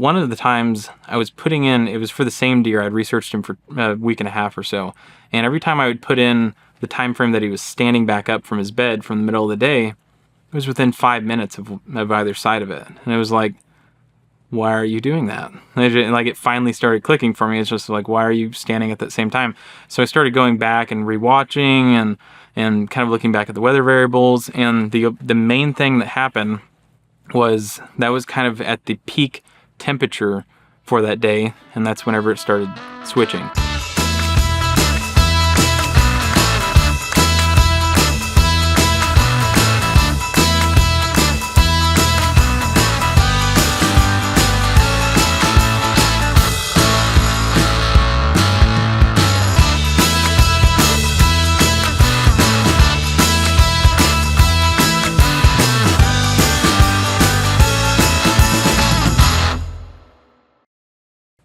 one of the times I was putting in, it was for the same deer. I'd researched him for a week and a half or so. And every time I would put in the time frame that he was standing back up from his bed from the middle of the day, it was within 5 minutes of either side of it. And it was like, why are you doing that? And like it finally started clicking for me. It's just like, why are you standing at that same time? So I started going back and rewatching and kind of looking back at the weather variables. And the main thing that happened was that was kind of at the peak temperature for that day, and that's whenever it started switching.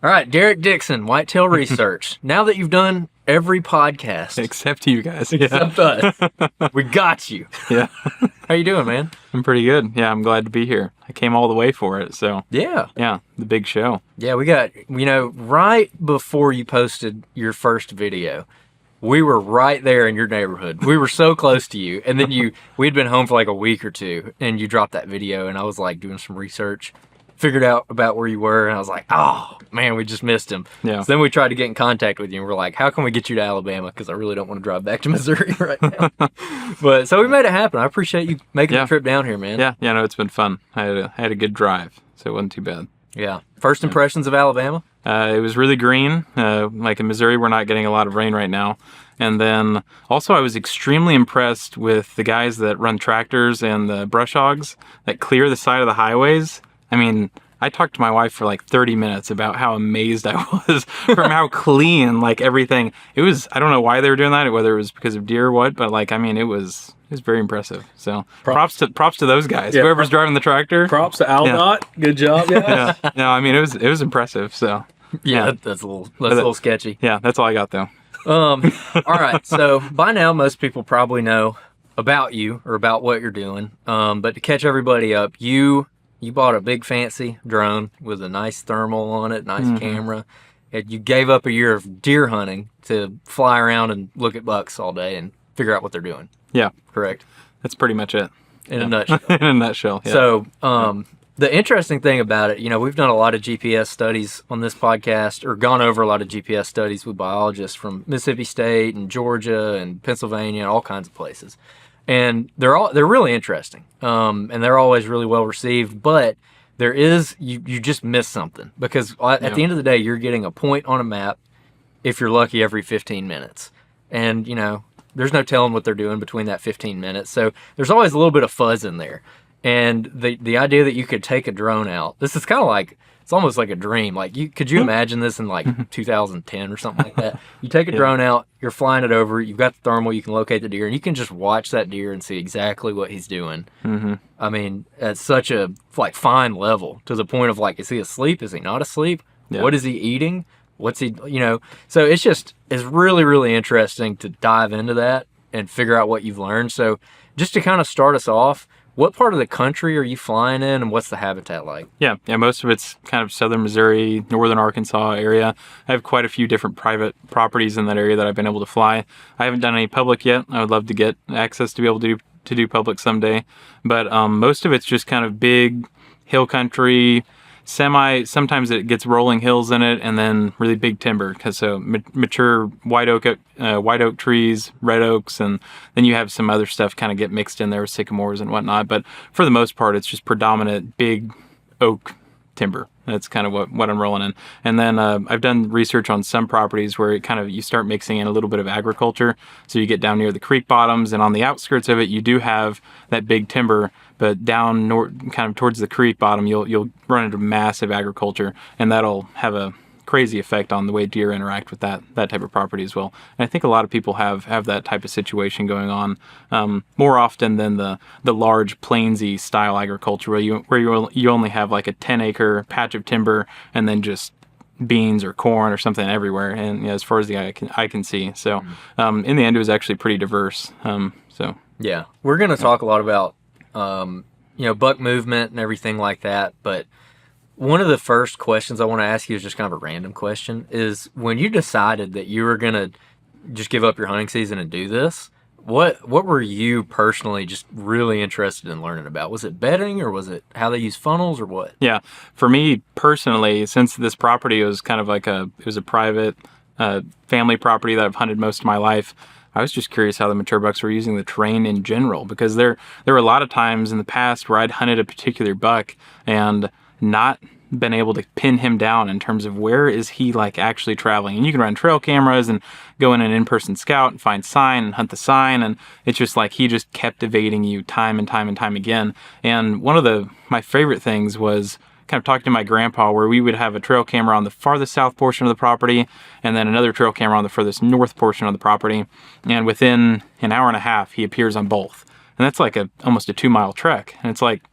All right, Derrick Dixon, Whitetail Research. Now that you've done every podcast. Except you guys. Except us. We got you. Yeah. How you doing, man? I'm pretty good. Yeah, I'm glad to be here. I came all the way for it, so. Yeah. Yeah, the big show. Yeah, we got, right before you posted your first video, we were right there in your neighborhood. We were so close to you. And then we'd been home for like a week or two, and you dropped that video, and I was like doing some research. Figured out about where you were, and I was like, oh, man, we just missed him. Yeah. So then we tried to get in contact with you, and we're like, how can we get you to Alabama? Because I really don't want to drive back to Missouri right now. But so we made it happen. I appreciate you making the trip down here, man. Yeah, no, it's been fun. I had a good drive, so it wasn't too bad. Yeah. First impressions of Alabama? It was really green. Like in Missouri, we're not getting a lot of rain right now. And then also I was extremely impressed with the guys that run tractors and the brush hogs that clear the side of the highways. I mean, I talked to my wife for like 30 minutes about how amazed I was from how clean, like everything. It was, I don't know why they were doing that, whether it was because of deer or what, but like, I mean, it was very impressive. So props to those guys. Yeah, whoever's driving the tractor. Props to Aldot. Yeah. Good job, guys. Yeah. No, I mean, it was impressive. So yeah, that's a little sketchy. Yeah, that's all I got though. All right. So by now, most people probably know about you or about what you're doing. But to catch everybody up, you bought a big fancy drone with a nice thermal on it, nice camera. And you gave up a year of deer hunting to fly around and look at bucks all day and figure out what they're doing. Yeah. Correct? That's pretty much it. In a nutshell. In a nutshell, yeah. So the interesting thing about it, we've done a lot of GPS studies on this podcast, or gone over a lot of GPS studies with biologists from Mississippi State and Georgia and Pennsylvania and all kinds of places. And they're really interesting, and they're always really well received. But there is you just miss something, because at the end of the day, you're getting a point on a map, if you're lucky, every 15 minutes, and there's no telling what they're doing between that 15 minutes. So there's always a little bit of fuzz in there. And the idea that you could take a drone out, this is kind of like, it's almost like a dream. Like, could you imagine this in like 2010 or something like that? You take a drone out, you're flying it over, you've got the thermal, you can locate the deer, and you can just watch that deer and see exactly what he's doing. I mean, at such a fine level, to the point of like, is he asleep? Is he not asleep? Yeah. What is he eating? What's he, so it's really, really interesting to dive into that and figure out what you've learned. So just to kind of start us off, what part of the country are you flying in, and what's the habitat like? Yeah, most of it's kind of southern Missouri, northern Arkansas area. I have quite a few different private properties in that area that I've been able to fly. I haven't done any public yet. I would love to get access to be able to do public someday. But most of it's just kind of big hill country, sometimes it gets rolling hills in it, and then really big timber, because so mature white oak trees, red oaks, and then you have some other stuff kind of get mixed in there with sycamores and whatnot. But for the most part, it's just predominant big oak timber. That's kind of what I'm rolling in. And then I've done research on some properties where it kind of, you start mixing in a little bit of agriculture. So you get down near the creek bottoms, and on the outskirts of it, you do have that big timber, but down kind of towards the creek bottom, you'll run into massive agriculture, and that'll have a crazy effect on the way deer interact with that type of property as well. And I think a lot of people have that type of situation going on more often than the large plainsy style agriculture where you only have like a 10-acre patch of timber and then just beans or corn or something everywhere, and as far as the eye can see. So in the end, it was actually pretty diverse. Yeah, we're going to talk a lot about buck movement and everything like that, but one of the first questions I want to ask you is just kind of a random question, is when you decided that you were going to just give up your hunting season and do this, what were you personally just really interested in learning about? Was it bedding, or was it how they use funnels, or what? Yeah, for me personally, since this property was kind of like it was a private family property that I've hunted most of my life, I was just curious how the mature bucks were using the terrain in general, because there were a lot of times in the past where I'd hunted a particular buck and not been able to pin him down in terms of where is he like actually traveling. And you can run trail cameras and go in an in-person scout and find sign and hunt the sign, and it's just like he just kept evading you time and time and time again. And one of my favorite things was kind of talking to my grandpa, where we would have a trail camera on the farthest south portion of the property and then another trail camera on the furthest north portion of the property. And within an hour and a half, he appears on both. And that's like almost a 2-mile trek. And it's like,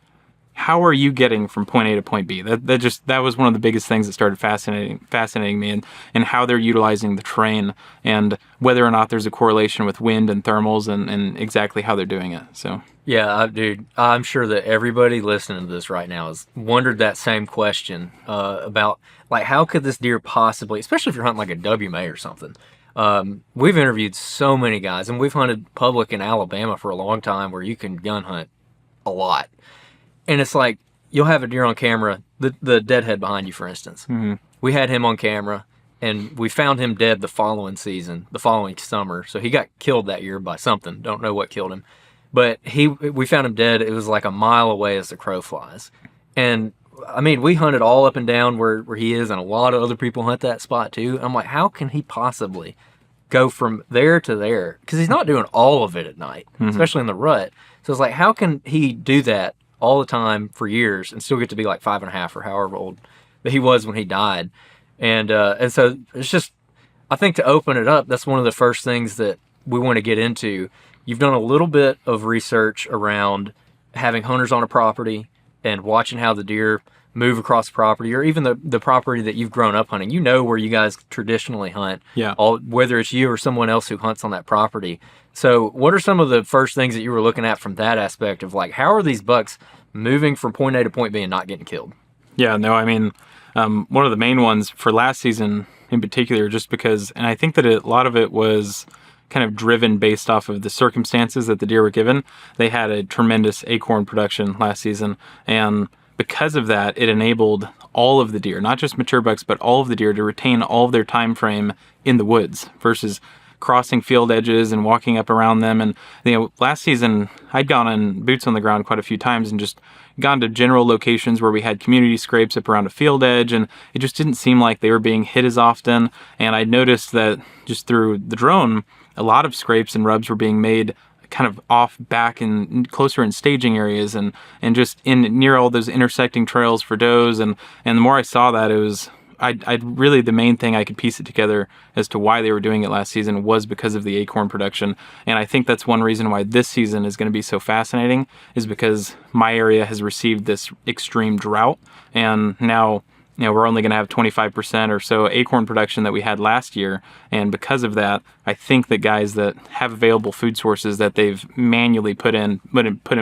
how are you getting from point A to point B? That was one of the biggest things that started fascinating me, and how they're utilizing the terrain and whether or not there's a correlation with wind and thermals and exactly how they're doing it. So Yeah, dude, I'm sure that everybody listening to this right now has wondered that same question about, like, how could this deer possibly, especially if you're hunting like a WMA or something. We've interviewed so many guys, and we've hunted public in Alabama for a long time where you can gun hunt a lot. And it's like, you'll have a deer on camera, the deadhead behind you, for instance. Mm-hmm. We had him on camera, and we found him dead the following summer. So he got killed that year by something. Don't know what killed him. But we found him dead. It was like a mile away as the crow flies. And, I mean, we hunted all up and down where he is, and a lot of other people hunt that spot too. I'm like, how can he possibly go from there to there? Because he's not doing all of it at night, especially in the rut. So it's like, how can he do that all the time for years and still get to be like 5.5 or however old that he was when he died? And so it's just, I think to open it up, that's one of the first things that we want to get into. You've done a little bit of research around having hunters on a property and watching how the deer move across the property, or even the property that you've grown up hunting. You know where you guys traditionally hunt, whether it's you or someone else who hunts on that property. So what are some of the first things that you were looking at from that aspect of, like, how are these bucks moving from point A to point B and not getting killed? Yeah, no, I mean, one of the main ones for last season in particular, just because, and I think that a lot of it was kind of driven based off of the circumstances that the deer were given. They had a tremendous acorn production last season, and because of that, it enabled all of the deer, not just mature bucks, but all of the deer, to retain all of their time frame in the woods versus crossing field edges and walking up around them. And, you know, last season I'd gone on boots on the ground quite a few times and just gone to general locations where we had community scrapes up around a field edge, and it just didn't seem like they were being hit as often. And I noticed that just through the drone, a lot of scrapes and rubs were being made kind of off back and closer in staging areas and just in near all those intersecting trails for does. And the more I saw that, it was, I'd really, the main thing I could piece it together as to why they were doing it last season was because of the acorn production. And I think that's one reason why this season is going to be so fascinating, is because my area has received this extreme drought, and now, you know, we're only going to have 25% or so acorn production that we had last year. And because of that, I think that guys that have available food sources that they've manually put in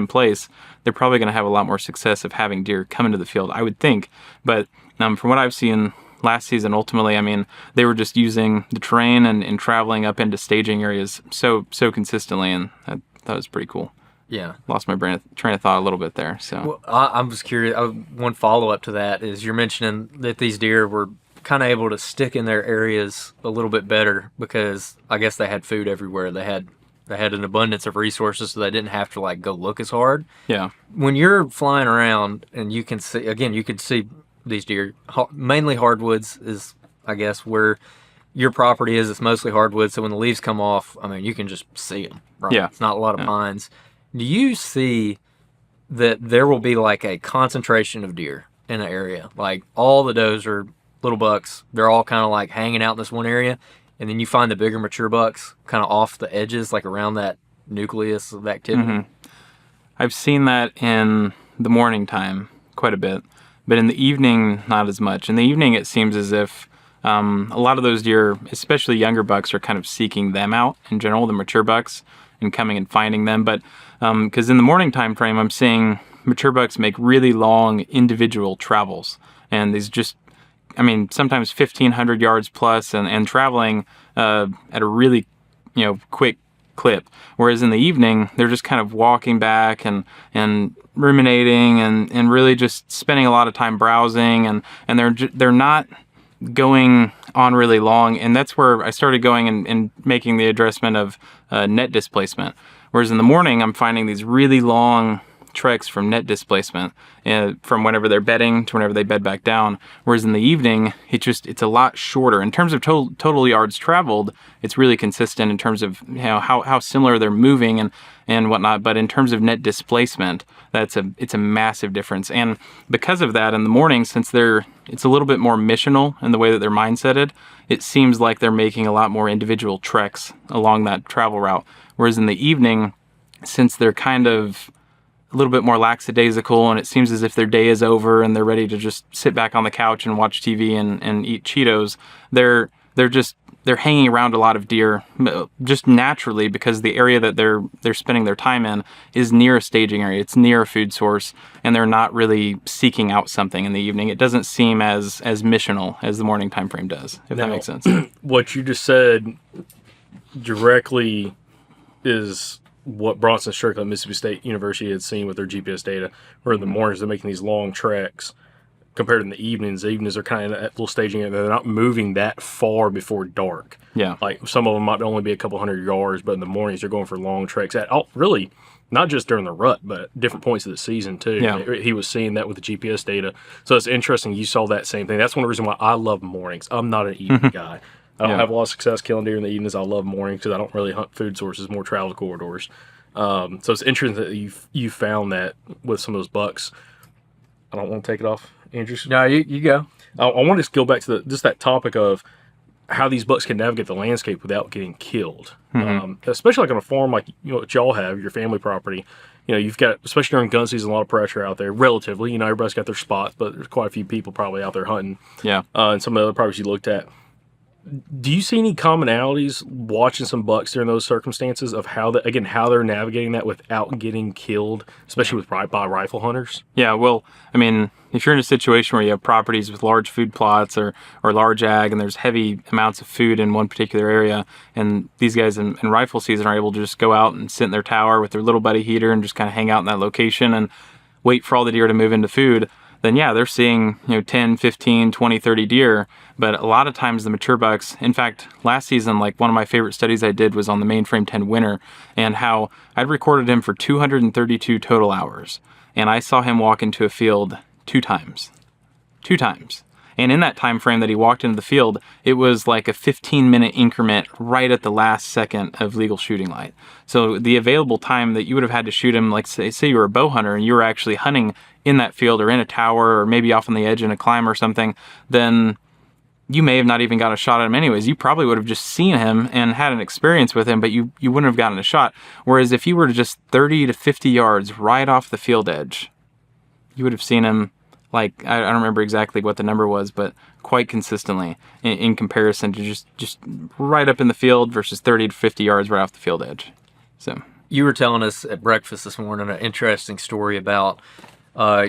place, they're probably going to have a lot more success of having deer come into the field, I would think. But from what I've seen last season, ultimately, I mean, they were just using the terrain and traveling up into staging areas so consistently, and that was pretty cool. Yeah. Lost my train of thought a little bit there. So well, I was curious. One follow-up to that is, you're mentioning that these deer were kind of able to stick in their areas a little bit better because I guess they had food everywhere. They had an abundance of resources, so they didn't have to, like, go look as hard. Yeah. When you're flying around and you can see these deer, mainly hardwoods is, I guess, where your property is. It's mostly hardwood, so when the leaves come off, I mean, you can just see them, right? Yeah. It's not a lot of pines. Do you see that there will be, like, a concentration of deer in an area? Like, all the does are little bucks. They're all kind of, like, hanging out in this one area, and then you find the bigger mature bucks kind of off the edges, like around that nucleus of activity. Mm-hmm. I've seen that in the morning time quite a bit, but in the evening, not as much. In the evening, it seems as if a lot of those deer, especially younger bucks, are kind of seeking them out in general, the mature bucks, and coming and finding them. But because in the morning time frame, I'm seeing mature bucks make really long individual travels. and these just, I mean, sometimes 1,500 yards plus, and traveling at a really, quick clip. Whereas in the evening, they're just kind of walking back and ruminating and really just spending a lot of time browsing, and they're not going on really long. And that's where I started going and making the addressment of net displacement. Whereas in the morning, I'm finding these really long treks from net displacement, from whenever they're bedding to whenever they bed back down. Whereas in the evening, it's a lot shorter. In terms of total yards traveled, it's really consistent in terms of how similar they're moving and whatnot. But in terms of net displacement, it's a massive difference. And because of that, in the morning, since it's a little bit more missional in the way that they're mindseted, it seems like they're making a lot more individual treks along that travel route. Whereas in the evening, since they're kind of a little bit more lackadaisical, and it seems as if their day is over and they're ready to just sit back on the couch and watch TV and eat Cheetos, they're hanging around a lot of deer just naturally, because the area that they're spending their time in is near a staging area. It's near a food source, and they're not really seeking out something in the evening. It doesn't seem as missional as the morning time frame does, if that makes sense. What you just said directly is what Bronson Strickland, Mississippi State University, had seen with their GPS data, where in the mornings they're making these long treks compared to the evenings. The evenings are kind of that little staging area. They're not moving that far before dark. Yeah. Like some of them might only be a couple hundred yards, but in the mornings they're going for long treks really not just during the rut, but at different points of the season too. Yeah. He was seeing that with the GPS data. So it's interesting you saw that same thing. That's one of the reasons why I love mornings. I'm not an evening guy. I don't have a lot of success killing deer in the evenings. I love mornings because I don't really hunt food sources, more travel corridors. So it's interesting that you found that with some of those bucks. I don't want to take it off, Andrew. No, you go. I want to just go back to just that topic of how these bucks can navigate the landscape without getting killed. Especially like on a farm like what y'all have, your family property. You've got, especially during gun season, a lot of pressure out there. Relatively, everybody's got their spots, but there's quite a few people probably out there hunting. Yeah. And some of the other properties you looked at. Do you see any commonalities watching some bucks during those circumstances of how they're navigating that without getting killed, especially by rifle hunters? Yeah, well, I mean, if you're in a situation where you have properties with large food plots or large ag, and there's heavy amounts of food in one particular area, and these guys in rifle season are able to just go out and sit in their tower with their little buddy heater and just kind of hang out in that location and wait for all the deer to move into food, then yeah, they're seeing 10, 15, 20, 30 deer. But a lot of times the mature bucks, in fact, last season, like one of my favorite studies I did was on the mainframe 10 winner, and how I'd recorded him for 232 total hours. And I saw him walk into a field two times. And in that time frame that he walked into the field, it was like a 15-minute increment right at the last second of legal shooting light. So the available time that you would have had to shoot him, like say you were a bow hunter and you were actually hunting in that field or in a tower or maybe off on the edge in a climb or something, then you may have not even got a shot at him anyways. You probably would have just seen him and had an experience with him, but you wouldn't have gotten a shot. Whereas if you were just 30 to 50 yards right off the field edge, you would have seen him, like, I don't remember exactly what the number was, but quite consistently in comparison to just right up in the field versus 30 to 50 yards right off the field edge. So You were telling us at breakfast this morning an interesting story about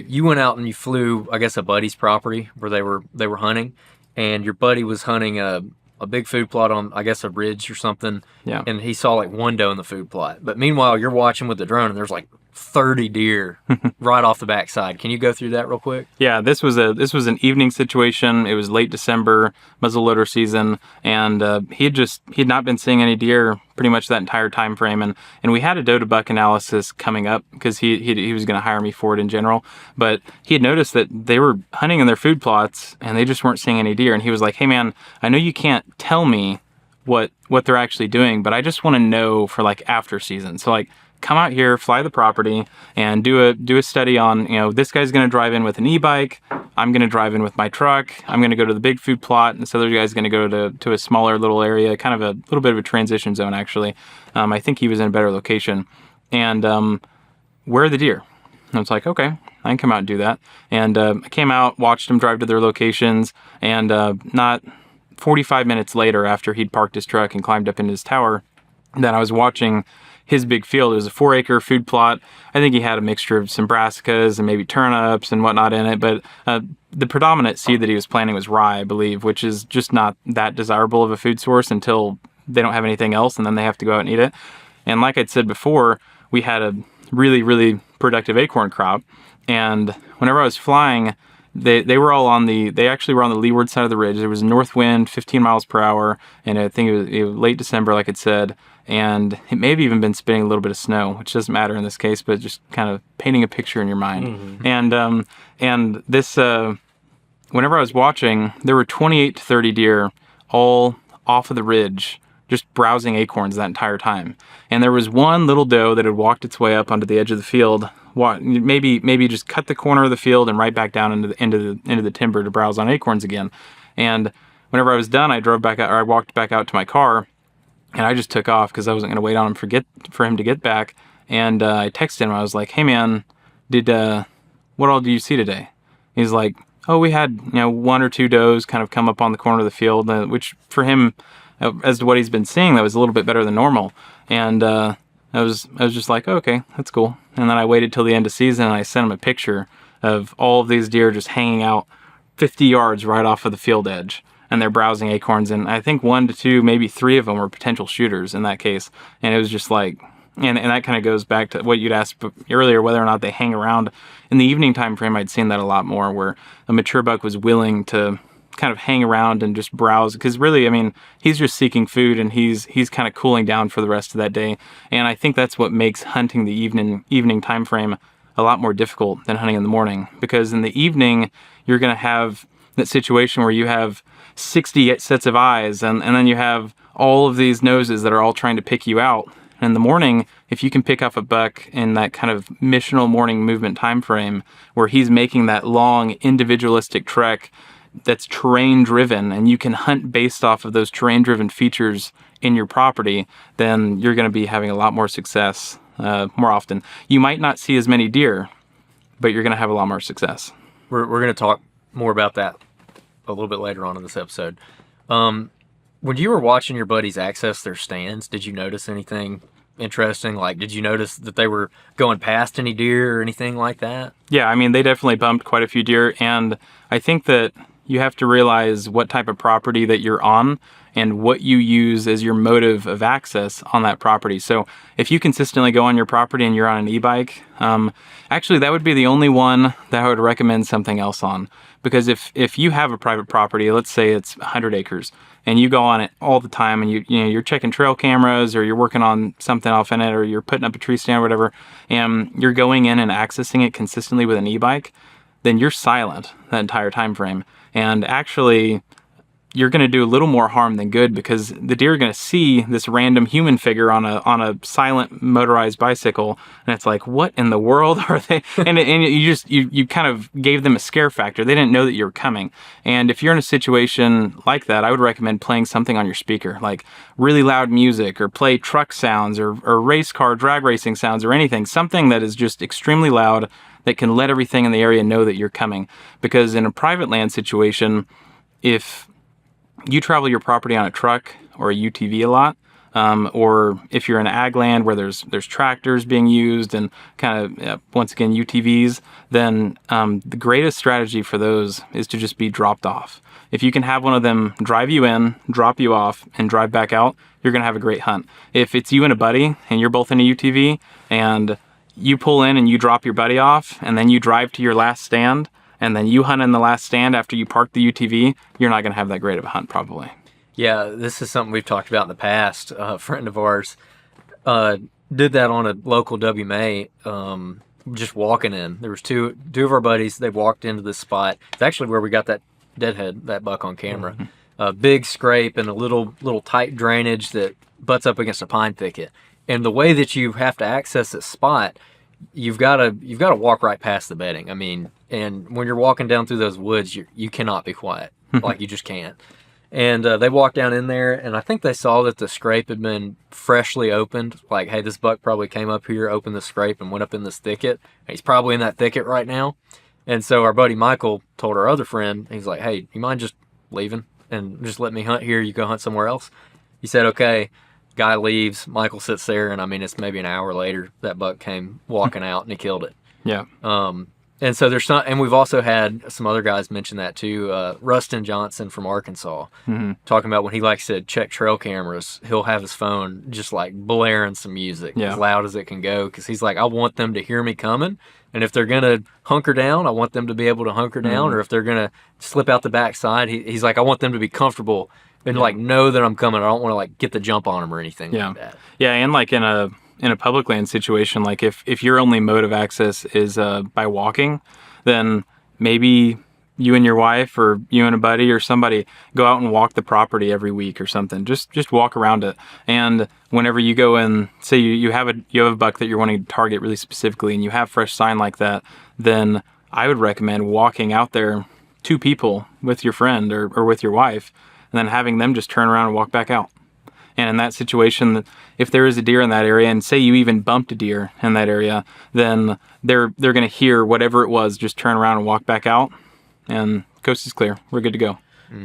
you went out and you flew, I guess, a buddy's property where they were hunting, and your buddy was hunting a big food plot on, I guess, a ridge or something. Yeah. And he saw like one doe in the food plot. But meanwhile, you're watching with the drone and there's like 30 deer right off the backside. Can you go through that real quick? Yeah, this was an evening situation. It was late December, muzzleloader season, and he had not been seeing any deer pretty much that entire time frame. And we had a doe to buck analysis coming up because he was going to hire me for it in general. But he had noticed that they were hunting in their food plots and they just weren't seeing any deer. And he was like, "Hey man, I know you can't tell me what they're actually doing, but I just want to know for like after season. So like, come out here, fly the property, and do a study on, this guy's going to drive in with an e-bike. I'm going to drive in with my truck. I'm going to go to the big food plot, and this other guy's going to go to a smaller little area, kind of a little bit of a transition zone, actually. I think he was in a better location. And where are the deer?" And I was like, okay, I can come out and do that. And I came out, watched him drive to their locations, and not 45 minutes later, after he'd parked his truck and climbed up into his tower, that I was watching his big field. It was a 4-acre food plot. I think he had a mixture of some brassicas and maybe turnips and whatnot in it, but the predominant seed that he was planting was rye, I believe, which is just not that desirable of a food source until they don't have anything else, and then they have to go out and eat it. And like I'd said before, we had a really, really productive acorn crop, and whenever I was flying, they were all they actually were on the leeward side of the ridge. There was a north wind, 15 miles per hour, and I think it was late December, like it said, and it may have even been spitting a little bit of snow, which doesn't matter in this case, but just kind of painting a picture in your mind. And this, whenever I was watching, there were 28 to 30 deer all off of the ridge, just browsing acorns that entire time. And there was one little doe that had walked its way up onto the edge of the field, maybe just cut the corner of the field and right back down into the timber to browse on acorns again. And whenever I was done, I walked back out to my car, and I just took off because I wasn't going to wait on him for him to get back. And I texted him. I was like, "Hey man, what all do you see today?" He's like, "Oh, we had 1 or 2 does kind of come up on the corner of the field," which for him, as to what he's been seeing, that was a little bit better than normal. And I was just like, oh, okay, that's cool. And then I waited till the end of season, and I sent him a picture of all of these deer just hanging out 50 yards right off of the field edge, and they're browsing acorns. And I think 1 to 2, maybe 3 of them were potential shooters in that case. And it was just like, and that kind of goes back to what you'd asked earlier, whether or not they hang around. In the evening time frame, I'd seen that a lot more, where a mature buck was willing to kind of hang around and just browse, because really, I mean, he's just seeking food, and he's kind of cooling down for the rest of that day. And I think that's what makes hunting the evening time frame a lot more difficult than hunting in the morning, because in the evening you're going to have that situation where you have 60 sets of eyes, and then you have all of these noses that are all trying to pick you out. And in the morning, if you can pick off a buck in that kind of missional morning movement time frame, where he's making that long individualistic trek that's terrain driven, and you can hunt based off of those terrain driven features in your property, then you're going to be having a lot more success more often. You might not see as many deer, but you're going to have a lot more success. We're going to talk more about that a little bit later on in this episode. When you were watching your buddies access their stands, did you notice anything interesting? Like, did you notice that they were going past any deer or anything like that? Yeah, I mean, they definitely bumped quite a few deer, and I think that you have to realize what type of property that you're on and what you use as your motive of access on that property. So if you consistently go on your property and you're on an e-bike, actually that would be the only one that I would recommend something else on. Because if you have a private property, let's say it's 100 acres, and you go on it all the time, and you're checking trail cameras, or you're working on something off in it, or you're putting up a tree stand or whatever, and you're going in and accessing it consistently with an e-bike, then you're silent that entire time frame. And actually, you're going to do a little more harm than good, because the deer are going to see this random human figure on a silent motorized bicycle, and it's like, what in the world are they? And you kind of gave them a scare factor. They didn't know that you were coming. And if you're in a situation like that, I would recommend playing something on your speaker, like really loud music, or play truck sounds, or race car drag racing sounds, or anything, something that is just extremely loud that can let everything in the area know that you're coming. Because in a private land situation, if you travel your property on a truck or a UTV a lot, or if you're in ag land where there's tractors being used and kind of, once again, UTVs, then the greatest strategy for those is to just be dropped off. If you can have one of them drive you in, drop you off, and drive back out, you're going to have a great hunt. If it's you and a buddy, and you're both in a UTV, and you pull in and you drop your buddy off, and then you drive to your last stand, and then you hunt in the last stand after you park the UTV, you're not going to have that great of a hunt, probably. Yeah, this is something we've talked about in the past. A friend of ours did that on a local WMA, just walking in. There was two of our buddies. They walked into this spot. It's actually where we got that deadhead, that buck on camera. Mm-hmm. A big scrape and a little tight drainage that butts up against a pine thicket. And the way that you have to access this spot, you've got to walk right past the bedding. I mean, and when you're walking down through those woods, you cannot be quiet. Like, you just can't. And they walked down in there, and I think they saw that the scrape had been freshly opened. Like, hey, this buck probably came up here, opened the scrape, and went up in this thicket. He's probably in that thicket right now. And so our buddy Michael told our other friend, he's like, hey, you mind just leaving and just let me hunt here? You go hunt somewhere else? He said, okay. Guy leaves, Michael sits there, and I mean, it's maybe an hour later that buck came walking out and he killed it. Yeah. And so there's not, and we've also had some other guys mention that too. Rustin Johnson from Arkansas, talking about when he likes to check trail cameras, he'll have his phone just like blaring some music as loud as it can go. Cause he's like, I want them to hear me coming. And if they're going to hunker down, I want them to be able to hunker down. Or if they're going to slip out the backside, he's like, I want them to be comfortable and like know that I'm coming. I don't want to like get the jump on them or anything like that. Yeah. And like in a public land situation, like if your only mode of access is by walking, then maybe you and your wife or you and a buddy or somebody go out and walk the property every week or something. Just walk around it. And whenever you go in, say you have a buck that you're wanting to target really specifically and you have fresh sign like that, then I would recommend walking out there 2 people with your friend or with your wife, and then having them just turn around and walk back out. And in that situation, if there is a deer in that area, and say you even bumped a deer in that area, then they're going to hear whatever it was, just turn around and walk back out, and coast is clear. We're good to go.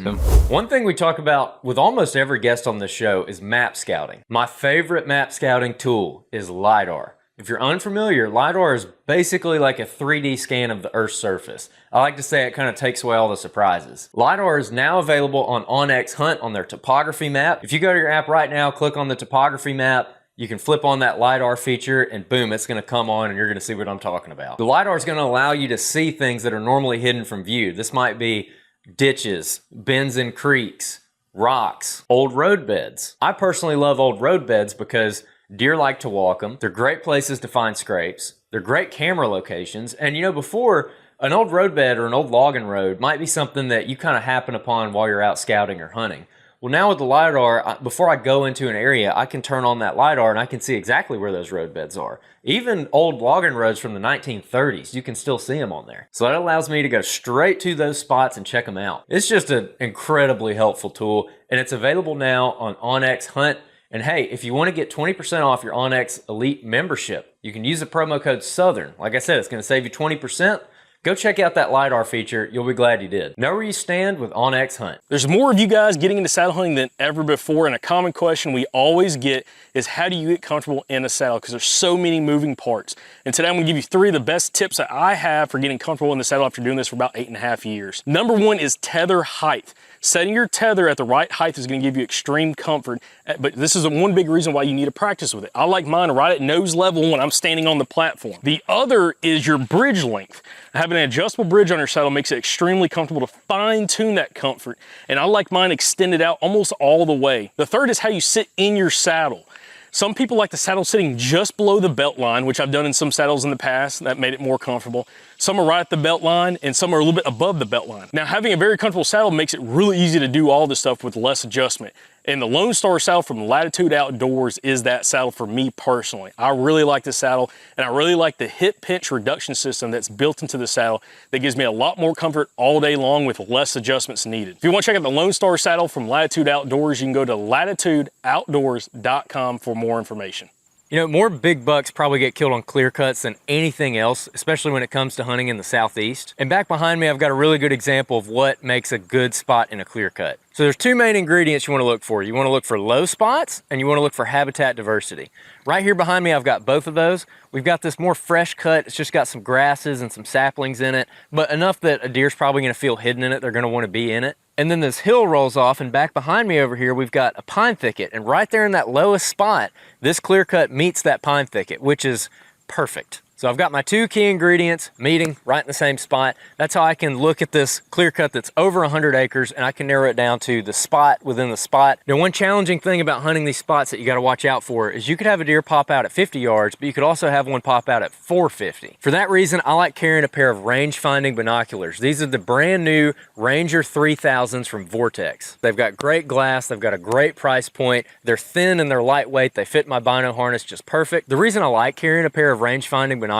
So. One thing we talk about with almost every guest on this show is map scouting. My favorite map scouting tool is lidar. If you're unfamiliar, lidar is basically like a 3D scan of the Earth's surface. I like to say it kind of takes away all the surprises. Lidar is now available on onX Hunt on their topography map. If you go to your app right now, click on the topography map, you can flip on that lidar feature and boom, it's going to come on and you're going to see what I'm talking about. The lidar is going to allow you to see things that are normally hidden from view. This might be ditches, bends and creeks, rocks, old road beds. I personally love old road beds because deer like to walk them. They're great places to find scrapes. They're great camera locations. And you know, before, an old roadbed or an old logging road might be something that you kind of happen upon while you're out scouting or hunting. Well, now with the lidar, before I go into an area, I can turn on that lidar and I can see exactly where those roadbeds are. Even old logging roads from the 1930s, you can still see them on there. So that allows me to go straight to those spots and check them out. It's just an incredibly helpful tool, and it's available now on onX Hunt. And hey, if you want to get 20% off your onX Elite membership, you can use the promo code SOUTHERN. Like I said, it's going to save you 20%. Go check out that lidar feature. You'll be glad you did. Know where you stand with onX Hunt. There's more of you guys getting into saddle hunting than ever before, and a common question we always get is how do you get comfortable in a saddle? Because there's so many moving parts. And today I'm going to give you 3 of the best tips that I have for getting comfortable in the saddle after doing this for about 8.5 years. Number 1 is tether height. Setting your tether at the right height is going to give you extreme comfort, but this is one big reason why you need to practice with it. I like mine right at nose level when I'm standing on the platform. The other is your bridge length. Having an adjustable bridge on your saddle makes it extremely comfortable to fine-tune that comfort, and I like mine extended out almost all the way. The third is how you sit in your saddle. Some people like the saddle sitting just below the belt line, which I've done in some saddles in the past. That made it more comfortable. Some are right at the belt line, and some are a little bit above the belt line. Now, having a very comfortable saddle makes it really easy to do all this stuff with less adjustment. And the Lone Star saddle from Latitude Outdoors is that saddle for me personally. I really like this saddle, and I really like the hip pinch reduction system that's built into the saddle that gives me a lot more comfort all day long with less adjustments needed. If you want to check out the Lone Star saddle from Latitude Outdoors, you can go to latitudeoutdoors.com for more information. You know, more big bucks probably get killed on clear cuts than anything else, especially when it comes to hunting in the southeast. And back behind me, I've got a really good example of what makes a good spot in a clear cut. So there's 2 main ingredients you want to look for. You want to look for low spots, and you want to look for habitat diversity. Right here behind me, I've got both of those. We've got this more fresh cut. It's just got some grasses and some saplings in it, but enough that a deer's probably going to feel hidden in it. They're going to want to be in it. And then this hill rolls off, and back behind me over here, we've got a pine thicket. And right there in that lowest spot, this clear cut meets that pine thicket, which is perfect. So I've got my 2 key ingredients meeting right in the same spot. That's how I can look at this clear cut that's over 100 acres, and I can narrow it down to the spot within the spot. Now, one challenging thing about hunting these spots that you got to watch out for is you could have a deer pop out at 50 yards, but you could also have one pop out at 450. For that reason, I like carrying a pair of range-finding binoculars. These are the brand new Ranger 3000s from Vortex. They've got great glass. They've got a great price point. They're thin and they're lightweight. They fit my bino harness just perfect. The reason I like carrying a pair of range-finding binoculars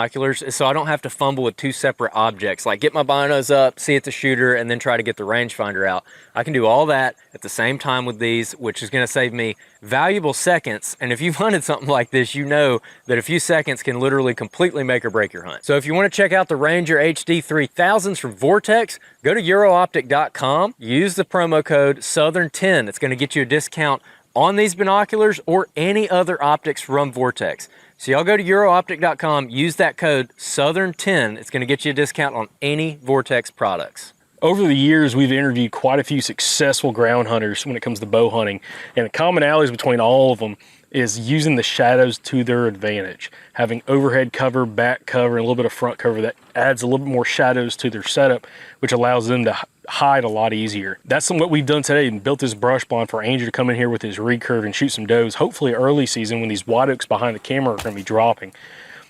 is so I don't have to fumble with 2 separate objects, like get my binos up, see it's a shooter, and then try to get the rangefinder out. I can do all that at the same time with these, which is going to save me valuable seconds. And if you've hunted something like this, you know that a few seconds can literally completely make or break your hunt. So if you want to check out the Ranger HD 3000s from Vortex, go to eurooptic.com, use the promo code SOUTHERN10. It's going to get you a discount on these binoculars or any other optics from Vortex. So y'all go to eurooptic.com, use that code Southern10. It's going to get you a discount on any Vortex products. Over the years, we've interviewed quite a few successful ground hunters when it comes to bow hunting, and the commonalities between all of them is using the shadows to their advantage. Having overhead cover, back cover, and a little bit of front cover that adds a little bit more shadows to their setup, which allows them to hide a lot easier. That's what we've done today and built this brush blind for Andrew to come in here with his recurve and shoot some does, hopefully early season when these white oaks behind the camera are going to be dropping.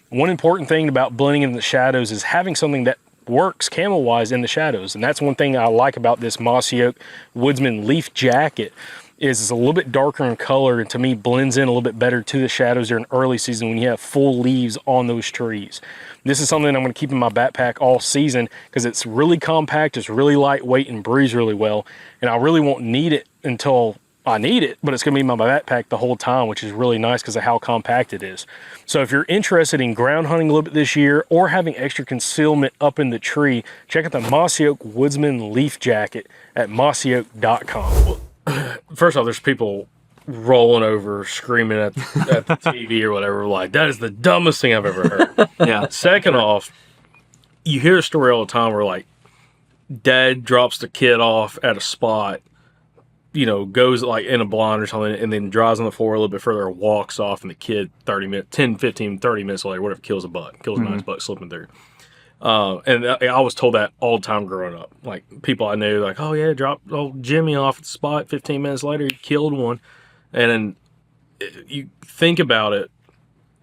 One important thing about blending in the shadows is having something that works camel wise in the shadows, and that's one thing I like about this mossy oak woodsman leaf jacket is it's a little bit darker in color, and to me blends in a little bit better to the shadows during early season when you have full leaves on those trees. This is something I'm going to keep in my backpack all season because it's really compact, it's really lightweight, and breathes really well, and I really won't need it until I need it, but it's going to be in my backpack the whole time, which is really nice because of how compact it is. So if you're interested in ground hunting a little bit this year or having extra concealment up in the tree, check out the Mossy Oak Woodsman Leaf Jacket at mossyoak.com. First off, there's people rolling over, screaming at the TV or whatever, like, that is the dumbest thing I've ever heard. Yeah. Second off, you hear a story all the time where, like, dad drops the kid off at a spot, you know, goes, like, in a blind or something, and then drives on the floor a little bit further, walks off, and the kid 30 minutes later, whatever, kills a buck, kills a nice buck slipping through. And I was told that all the time growing up. Like, people I knew, like, oh yeah, dropped old Jimmy off at the spot. 15 minutes later, he killed one. And then you think about it,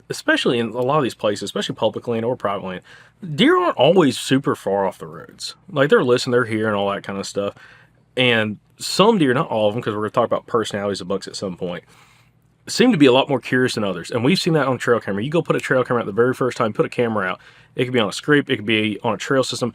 especially in a lot of these places, especially public land or private land, deer aren't always super far off the roads. Like, they're listening, they're here, and all that kind of stuff. And some deer, not all of them, because we're going to talk about personalities of bucks at some point, seem to be a lot more curious than others. And we've seen that on trail camera. You go put a trail camera out the very first time, put a camera out. It could be on a scrape, it could be on a trail system.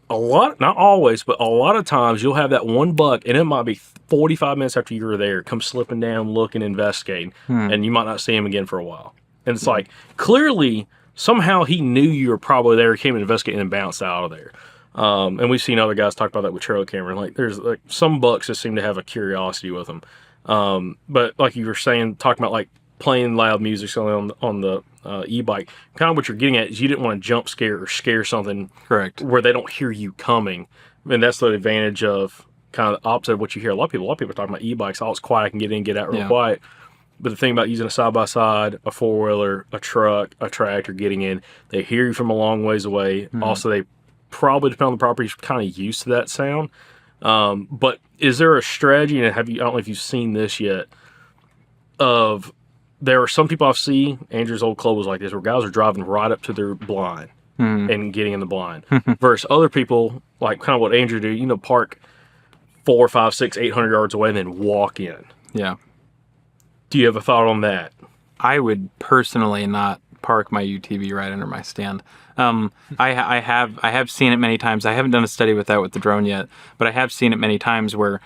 A lot, not always, but a lot of times you'll have that one buck, and it might be 45 minutes after you were there, come slipping down, looking, investigating, and you might not see him again for a while. And it's like, clearly, somehow he knew you were probably there, came and investigated, and bounced out of there. And we've seen other guys talk about that with trail camera. Like, there's like some bucks that seem to have a curiosity with them. But like you were saying, talking about like playing loud music on the e-bike, kind of what you're getting at is you didn't want to jump scare or scare something Correct. where they don't hear you coming. And that's the advantage of kind of the opposite of what you hear. A lot of people are talking about e-bikes. Oh, it's quiet, I can get in, get out real quiet. But the thing about using a side-by-side, a four-wheeler, a truck, a tractor getting in, they hear you from a long ways away. Also, they probably, depending on the property, you're kind of used to that sound. But is there a strategy, and I don't know if you've seen this yet, of there are some people I've seen, Andrew's old club was like this, where guys are driving right up to their blind and getting in the blind, versus other people, like kind of what Andrew do, you know, park 4, 5, 6, 800 yards away and then walk in. Yeah. Do you have a thought on that? I would personally not park my UTV right under my stand. I have seen it many times. I haven't done a study with that with the drone yet, but I have seen it many times where,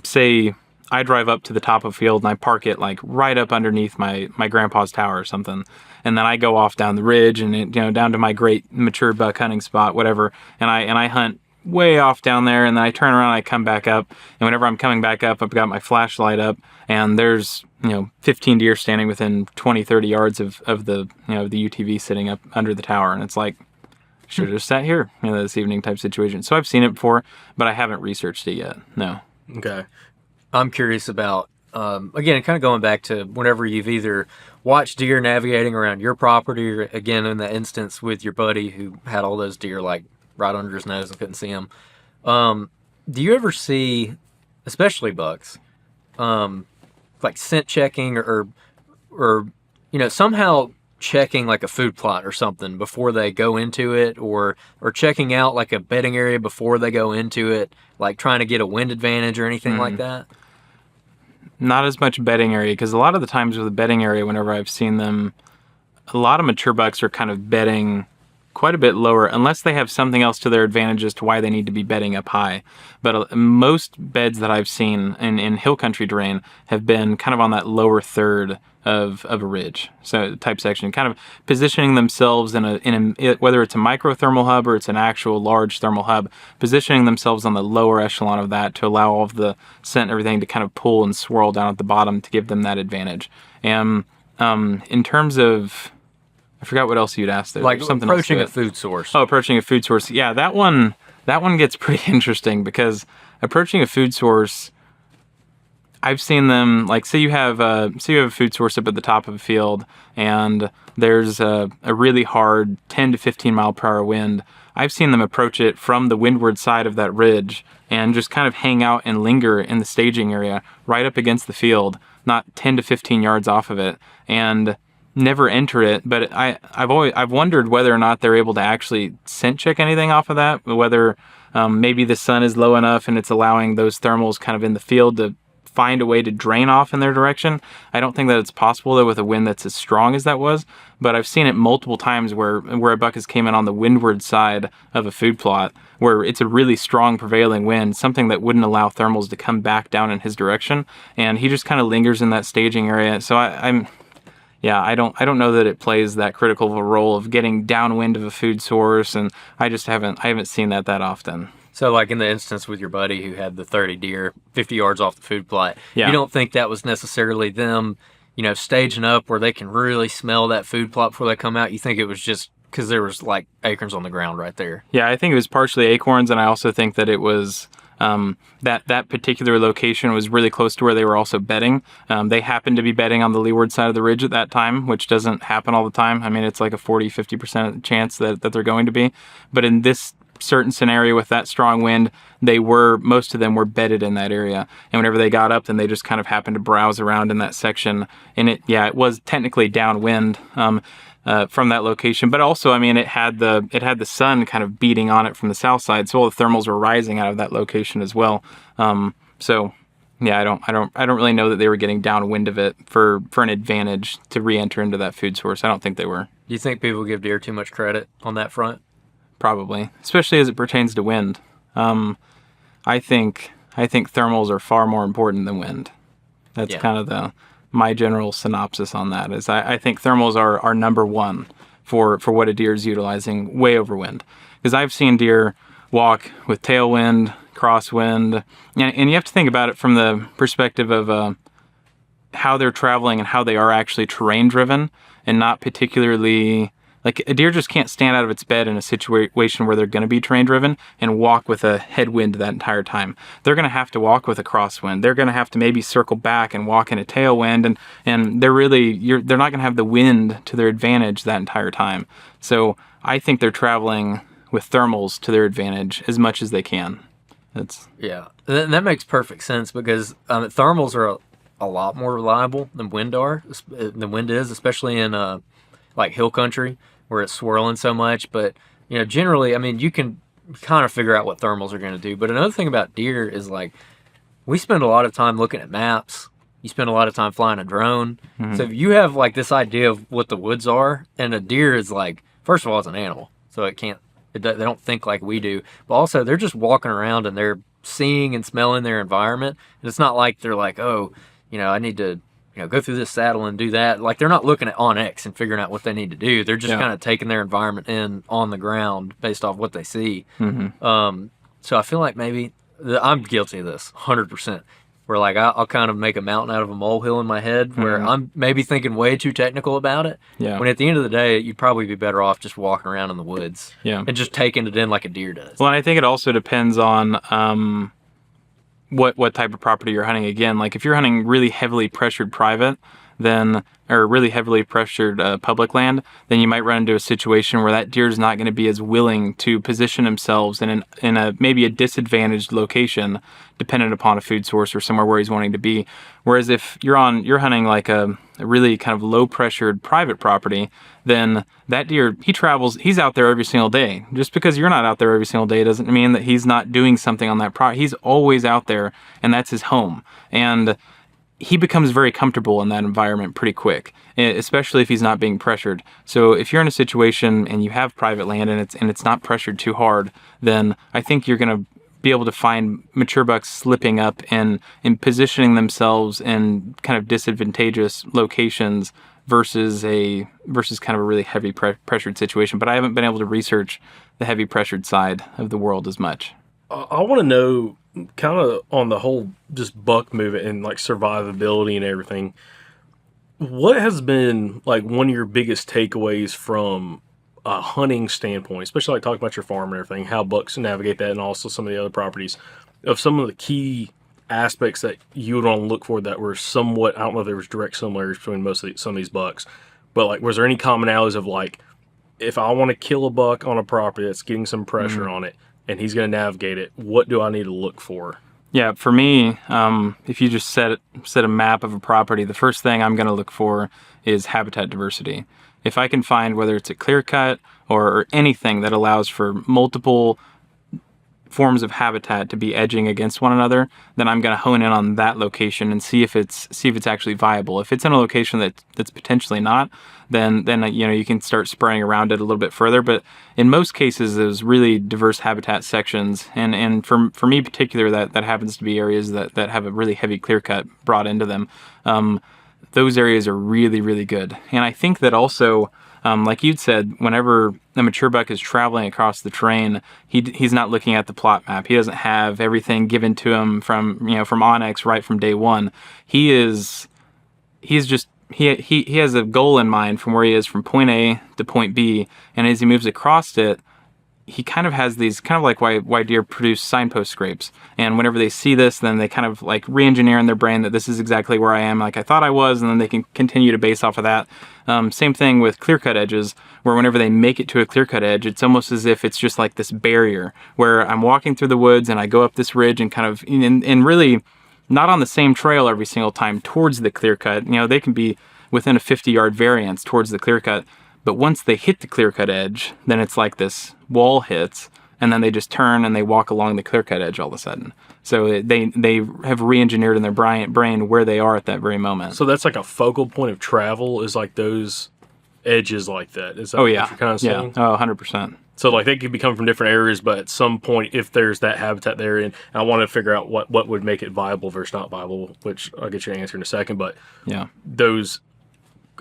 say I drive up to the top of a field and I park it like right up underneath my grandpa's tower or something. And then I go off down the ridge and down to my great mature buck hunting spot, whatever. And I hunt way off down there, and then I turn around and I come back up, and whenever I'm coming back up, I've got my flashlight up, and there's 15 deer standing within 20-30 yards of the the UTV sitting up under the tower, and it's like, should have just sat here this evening type situation. So I've seen it before, but I haven't researched it yet. No. Okay. I'm curious about, again, kind of going back to whenever you've either watched deer navigating around your property, or again, in the instance with your buddy who had all those deer like right under his nose and couldn't see them. Do you ever see, especially bucks, like scent checking or somehow checking like a food plot or something before they go into it, or checking out like a bedding area before they go into it, like trying to get a wind advantage or anything like that? Not as much bedding area, because a lot of the times with the bedding area, whenever I've seen them, a lot of mature bucks are kind of bedding quite a bit lower, unless they have something else to their advantage as to why they need to be bedding up high. But most beds that I've seen in hill country terrain have been kind of on that lower third of a ridge, so type section, kind of positioning themselves in a whether it's a microthermal hub or it's an actual large thermal hub, positioning themselves on the lower echelon of that to allow all of the scent and everything to kind of pull and swirl down at the bottom to give them that advantage. And in terms of, I forgot what else you'd asked there. Like something approaching else a food source. Oh, approaching a food source. Yeah, that one gets pretty interesting, because approaching a food source, I've seen them, like, say you have a food source up at the top of a field, and there's a really hard 10 to 15 mile per hour wind. I've seen them approach it from the windward side of that ridge and just kind of hang out and linger in the staging area right up against the field, not 10 to 15 yards off of it, and never enter it. But I've wondered whether or not they're able to actually scent check anything off of that, whether maybe the sun is low enough and it's allowing those thermals kind of in the field to find a way to drain off in their direction. I don't think that it's possible though with a wind that's as strong as that was, but I've seen it multiple times where a buck has came in on the windward side of a food plot where it's a really strong prevailing wind, something that wouldn't allow thermals to come back down in his direction, and he just kind of lingers in that staging area. So I don't know that it plays that critical of a role of getting downwind of a food source, and I haven't seen that often. So like in the instance with your buddy who had the 30 deer 50 yards off the food plot, Yeah. You don't think that was necessarily them, staging up where they can really smell that food plot before they come out? You think it was just because there was like acorns on the ground right there? Yeah, I think it was partially acorns, and I also think that it was that particular location was really close to where they were also bedding. They happened to be bedding on the leeward side of the ridge at that time, which doesn't happen all the time. I mean, it's like a 40-50% chance that they're going to be. But in this certain scenario with that strong wind, most of them were bedded in that area, and whenever they got up, then they just kind of happened to browse around in that section, and it was technically downwind from that location, but also, I mean, it had the sun kind of beating on it from the south side, so all the thermals were rising out of that location as well. So yeah, I don't really know that they were getting downwind of it for an advantage to re-enter into that food source. I don't think they were. Do you think people give deer too much credit on that front? Probably, especially as it pertains to wind. I think thermals are far more important than wind. That's kind of my general synopsis on that. Is I think thermals are number one for what a deer is utilizing way over wind. Because I've seen deer walk with tailwind, crosswind, and you have to think about it from the perspective of how they're traveling and how they are actually terrain driven, and not particularly. Like, a deer just can't stand out of its bed in a situation where they're going to be terrain driven and walk with a headwind that entire time. They're going to have to walk with a crosswind. They're going to have to maybe circle back and walk in a tailwind, and they're not going to have the wind to their advantage that entire time. So I think they're traveling with thermals to their advantage as much as they can. That makes perfect sense, because thermals are a lot more reliable than wind is, especially in like hill country, where it's swirling so much. But generally, I mean, you can kind of figure out what thermals are going to do. But another thing about deer is, like, we spend a lot of time looking at maps. You spend a lot of time flying a drone. Mm-hmm. So if you have like this idea of what the woods are, and a deer is like, first of all, it's an animal, so they don't think like we do. But also, they're just walking around and they're seeing and smelling their environment. And it's not like they're like, oh, I need to go through this saddle and do that. Like, they're not looking at onX and figuring out what they need to do. They're just kind of taking their environment in on the ground based off what they see. Mm-hmm. So I feel like maybe I'm guilty of this 100%. Where like I'll kind of make a mountain out of a molehill in my head, where I'm maybe thinking way too technical about it. Yeah. When at the end of the day, you'd probably be better off just walking around in the woods. Yeah. And just taking it in like a deer does. Well, and I think it also depends on what type of property you're hunting. Again, like if you're hunting really heavily pressured private, or really heavily pressured public land, then you might run into a situation where that deer is not going to be as willing to position themselves in a maybe a disadvantaged location, dependent upon a food source or somewhere where he's wanting to be. Whereas if you're hunting like a really kind of low pressured private property, then that deer, he's out there every single day. Just because you're not out there every single day doesn't mean that he's not doing something on that property. He's always out there, and that's his home. And he becomes very comfortable in that environment pretty quick, especially if he's not being pressured. So if you're in a situation and you have private land and it's not pressured too hard, then I think you're going to be able to find mature bucks slipping up and positioning themselves in kind of disadvantageous locations versus kind of a really heavy pressured situation. But I haven't been able to research the heavy pressured side of the world as much. I want to know, kind of on the whole just buck movement and like survivability and everything, what has been like one of your biggest takeaways from a hunting standpoint, especially like talking about your farm and everything, how bucks navigate that, and also some of the other properties, of some of the key aspects that you would want to look for that were somewhat, I don't know if there was direct similarities between some of these bucks, but like, was there any commonalities of like, if I want to kill a buck on a property that's getting some pressure on it and he's going to navigate it, what do I need to look for? Yeah, for me, if you just set a map of a property, the first thing I'm going to look for is habitat diversity. If I can find, whether it's a clear cut or anything that allows for multiple forms of habitat to be edging against one another, then I'm going to hone in on that location and see if it's actually viable. If it's in a location that's potentially not, then you can start spraying around it a little bit further. But in most cases, there's really diverse habitat sections, and for me in particular, that happens to be areas that have a really heavy clear cut brought into them. Those areas are really, really good. And I think that also, like you'd said, whenever a mature buck is traveling across the terrain, he's not looking at the plot map. He doesn't have everything given to him from onX right from day one. He has a goal in mind from where he is from point A to point B, and as he moves across it, he kind of has these, kind of like why deer produce signpost scrapes. And whenever they see this, then they kind of like re-engineer in their brain that this is exactly where I am, like I thought I was, and then they can continue to base off of that. Same thing with clear-cut edges, where whenever they make it to a clear-cut edge, it's almost as if it's just like this barrier, where I'm walking through the woods and I go up this ridge and kind of, and really not on the same trail every single time towards the clear-cut. They can be within a 50-yard variance towards the clear-cut. But once they hit the clear-cut edge, then it's like this wall hits, and then they just turn and they walk along the clear-cut edge all of a sudden. So they have re-engineered in their brain where they are at that very moment. So that's like a focal point of travel, is like those edges like that. Is that what you're kind of saying? Yeah, 100%. So like they could be coming from different areas, but at some point, if there's that habitat there, and I want to figure out what would make it viable versus not viable, which I'll get your answer in a second. But yeah, those.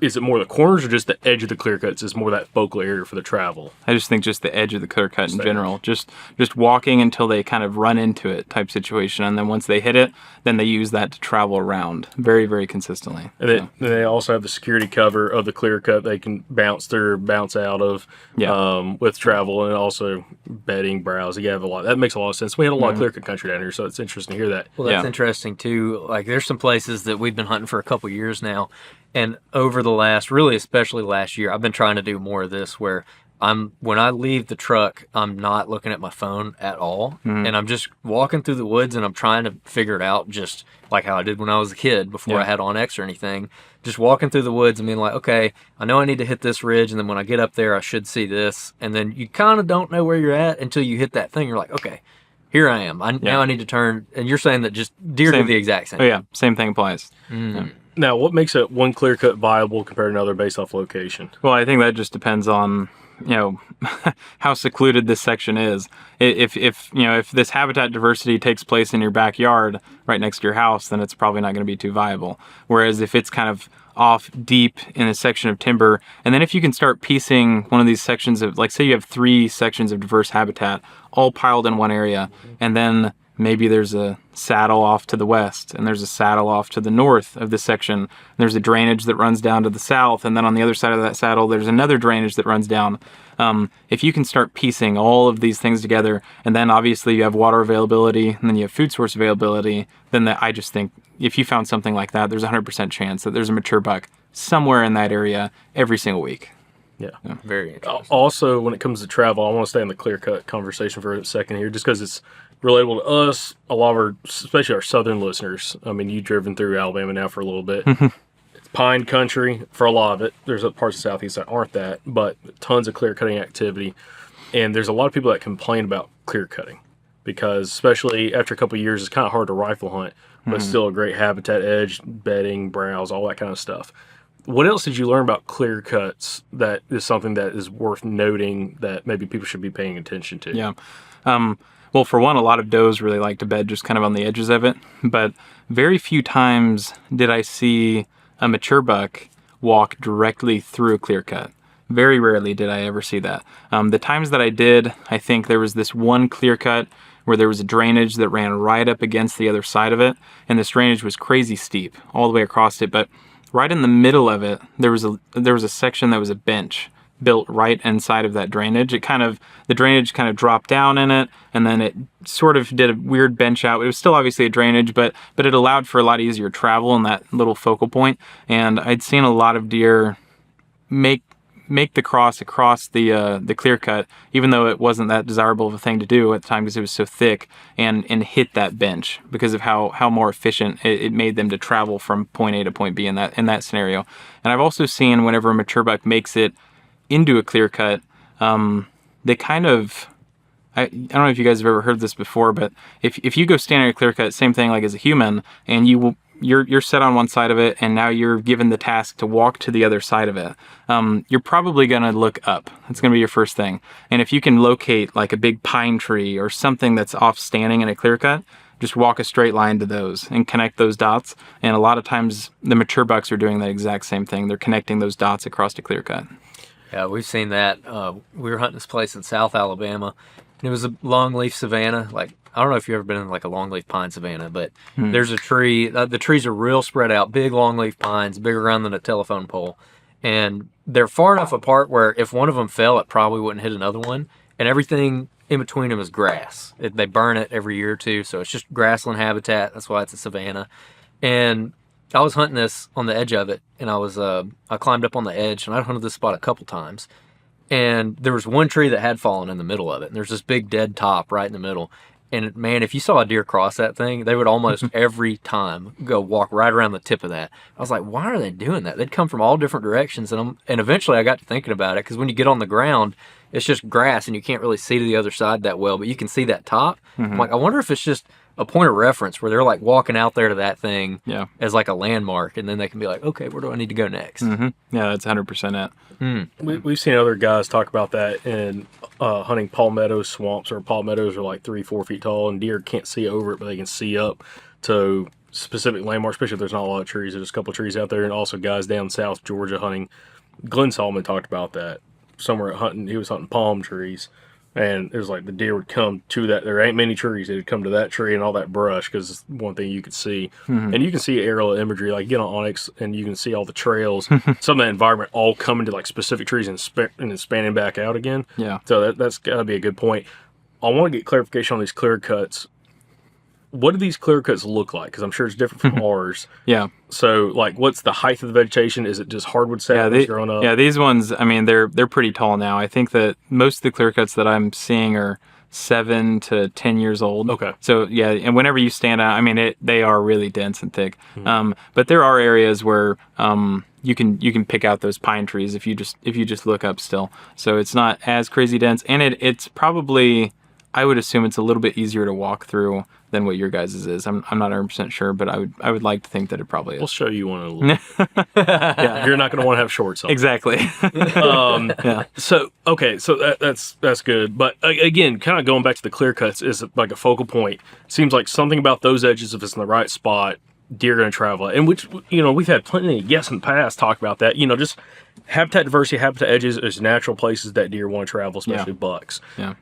Is it more the corners or just the edge of the clear cuts is more that focal area for the travel? I just think just the edge of the clear cut in general. Just walking until they kind of run into it type situation. And then once they hit it, then they use that to travel around very, very consistently. And they also have the security cover of the clear cut they can bounce through, bounce out of with travel, and also bedding, browse. You have a lot. That makes a lot of sense. We had a lot of clear cut country down here, so it's interesting to hear that. Well, that's interesting too. Like there's some places that we've been hunting for a couple years now. And over the last, really especially last year, I've been trying to do more of this where when I leave the truck, I'm not looking at my phone at all. And I'm just walking through the woods and I'm trying to figure it out, just like how I did when I was a kid before I had onX or anything. Just walking through the woods and being like, okay, I know I need to hit this ridge, and then when I get up there, I should see this. And then you kind of don't know where you're at until you hit that thing. You're like, okay, here I am. Now I need to turn. And you're saying that just deer do the exact same. Oh yeah, same thing applies. Yeah. Now, what makes it one clear cut viable compared to another based off location? Well, I think that just depends on, how secluded this section is. If this habitat diversity takes place in your backyard right next to your house, then it's probably not going to be too viable. Whereas if it's kind of off deep in a section of timber, and then if you can start piecing one of these sections of, like, say you have 3 sections of diverse habitat all piled in one area, and then maybe there's a saddle off to the west, and there's a saddle off to the north of this section. There's a drainage that runs down to the south, and then on the other side of that saddle, there's another drainage that runs down. If you can start piecing all of these things together, and then obviously you have water availability, and then you have food source availability, then I just think if you found something like that, there's a 100% chance that there's a mature buck somewhere in that area every single week. Yeah. Very interesting. Also, when it comes to travel, I want to stay in the clear cut conversation for a second here, just because it's relatable to us, a lot of our, especially our southern listeners. I mean, you've driven through Alabama now for a little bit. It's pine country for a lot of it. There's parts of the Southeast that aren't that, but tons of clear cutting activity. And there's a lot of people that complain about clear cutting. because especially after a couple of years, it's kind of hard to rifle hunt, but it's still a great habitat edge, bedding, browse, all that kind of stuff. What else did you learn about clear cuts that is something that is worth noting that maybe people should be paying attention to? Yeah. Well, for one, a lot of does really like to bed just kind of on the edges of it, but very few times did I see a mature buck walk directly through a clear cut. Very rarely did I ever see that. The times that I did, I think there was this one clear cut where there was a drainage that ran right up against the other side of it, and this drainage was crazy steep all the way across it, but right in the middle of it, there was a section that was a bench built right inside of that drainage. The drainage kind of dropped down in it, and then it sort of did a weird bench out. It was still obviously a drainage, but it allowed for a lot easier travel in that little focal point. And I'd seen a lot of deer make the cross across the clear cut, even though it wasn't that desirable of a thing to do at the time because it was so thick, and hit that bench because of how more efficient it made them to travel from point A to point B in that scenario. And I've also seen whenever a mature buck makes it into a clear cut, they kind of, I don't know if you guys have ever heard this before, but if you go stand in a clear cut, same thing like as a human, and you're set on one side of it, and now you're given the task to walk to the other side of it, you're probably going to look up. That's going to be your first thing. And if you can locate like a big pine tree or something that's off standing in a clear cut, just walk a straight line to those and connect those dots. And a lot of times the mature bucks are doing that exact same thing. They're connecting those dots across a clear cut. Yeah, we've seen that. We were hunting this place in South Alabama, and it was a longleaf savanna. Like, I don't know if you've ever been in like a longleaf pine savanna, but there's a tree. The trees are real spread out, big longleaf pines, bigger around than a telephone pole. And they're far enough apart where if one of them fell, it probably wouldn't hit another one. And everything in between them is grass. They burn it every year or two, so it's just grassland habitat. That's why it's a savanna. And I was hunting this on the edge of it, and I climbed up on the edge, and I hunted this spot a couple times. And there was one tree that had fallen in the middle of it, and there's this big dead top right in the middle. And man, if you saw a deer cross that thing, they would almost every time go walk right around the tip of that. I was like, why are they doing that? They'd come from all different directions, and eventually I got to thinking about it, because when you get on the ground, it's just grass, and you can't really see to the other side that well, but you can see that top. I'm like, I wonder if it's just a point of reference where they're like walking out there to that thing as like a landmark, and then they can be like, okay, where do I need to go next? Yeah, that's 100% it. We've seen other guys talk about that in hunting palmetto swamps, or palmettos are like 3-4 feet tall, and deer can't see over it, but they can see up to specific landmarks, especially if there's not a lot of trees. There's a couple of trees out there, and also guys down South Georgia hunting. Glenn Solomon talked about that somewhere hunting. He was hunting palm trees. And it was like the deer would come to that. There ain't many trees. It would come to that tree and all that brush, because it's one thing you could see. And you can see aerial imagery. Like, you get on Onyx and you can see all the trails, some of that environment all coming to like specific trees and then spanning back out again. Yeah. So that's got to be a good point. I want to get clarification on these clear cuts. What do these clear cuts look like? Because I'm sure it's different from ours. Yeah. So, like, what's the height of the vegetation? Is it just hardwood saplings growing up? Yeah, these ones, I mean, they're pretty tall now. I think that most of the clear cuts that I'm seeing are 7 to 10 years old. Okay. So, yeah, and whenever you stand out, I mean, they are really dense and thick. But there are areas where you can pick out those pine trees if you just look up still. So it's not as crazy dense, and it's probably, I would assume it's a little bit easier to walk through than what your guys' is. I'm not 100% sure, but I would like to think that it probably is. We'll show you one in a little. Yeah, you're not going to want to have shorts on. Exactly. Yeah. So okay, so that's good. But again, kind of going back to the clear cuts is like a focal point. Seems like something about those edges, if it's in the right spot, deer are going to travel. And which, we've had plenty of guests in the past talk about that. Just habitat diversity, habitat edges is natural places that deer want to travel, especially bucks. Yeah.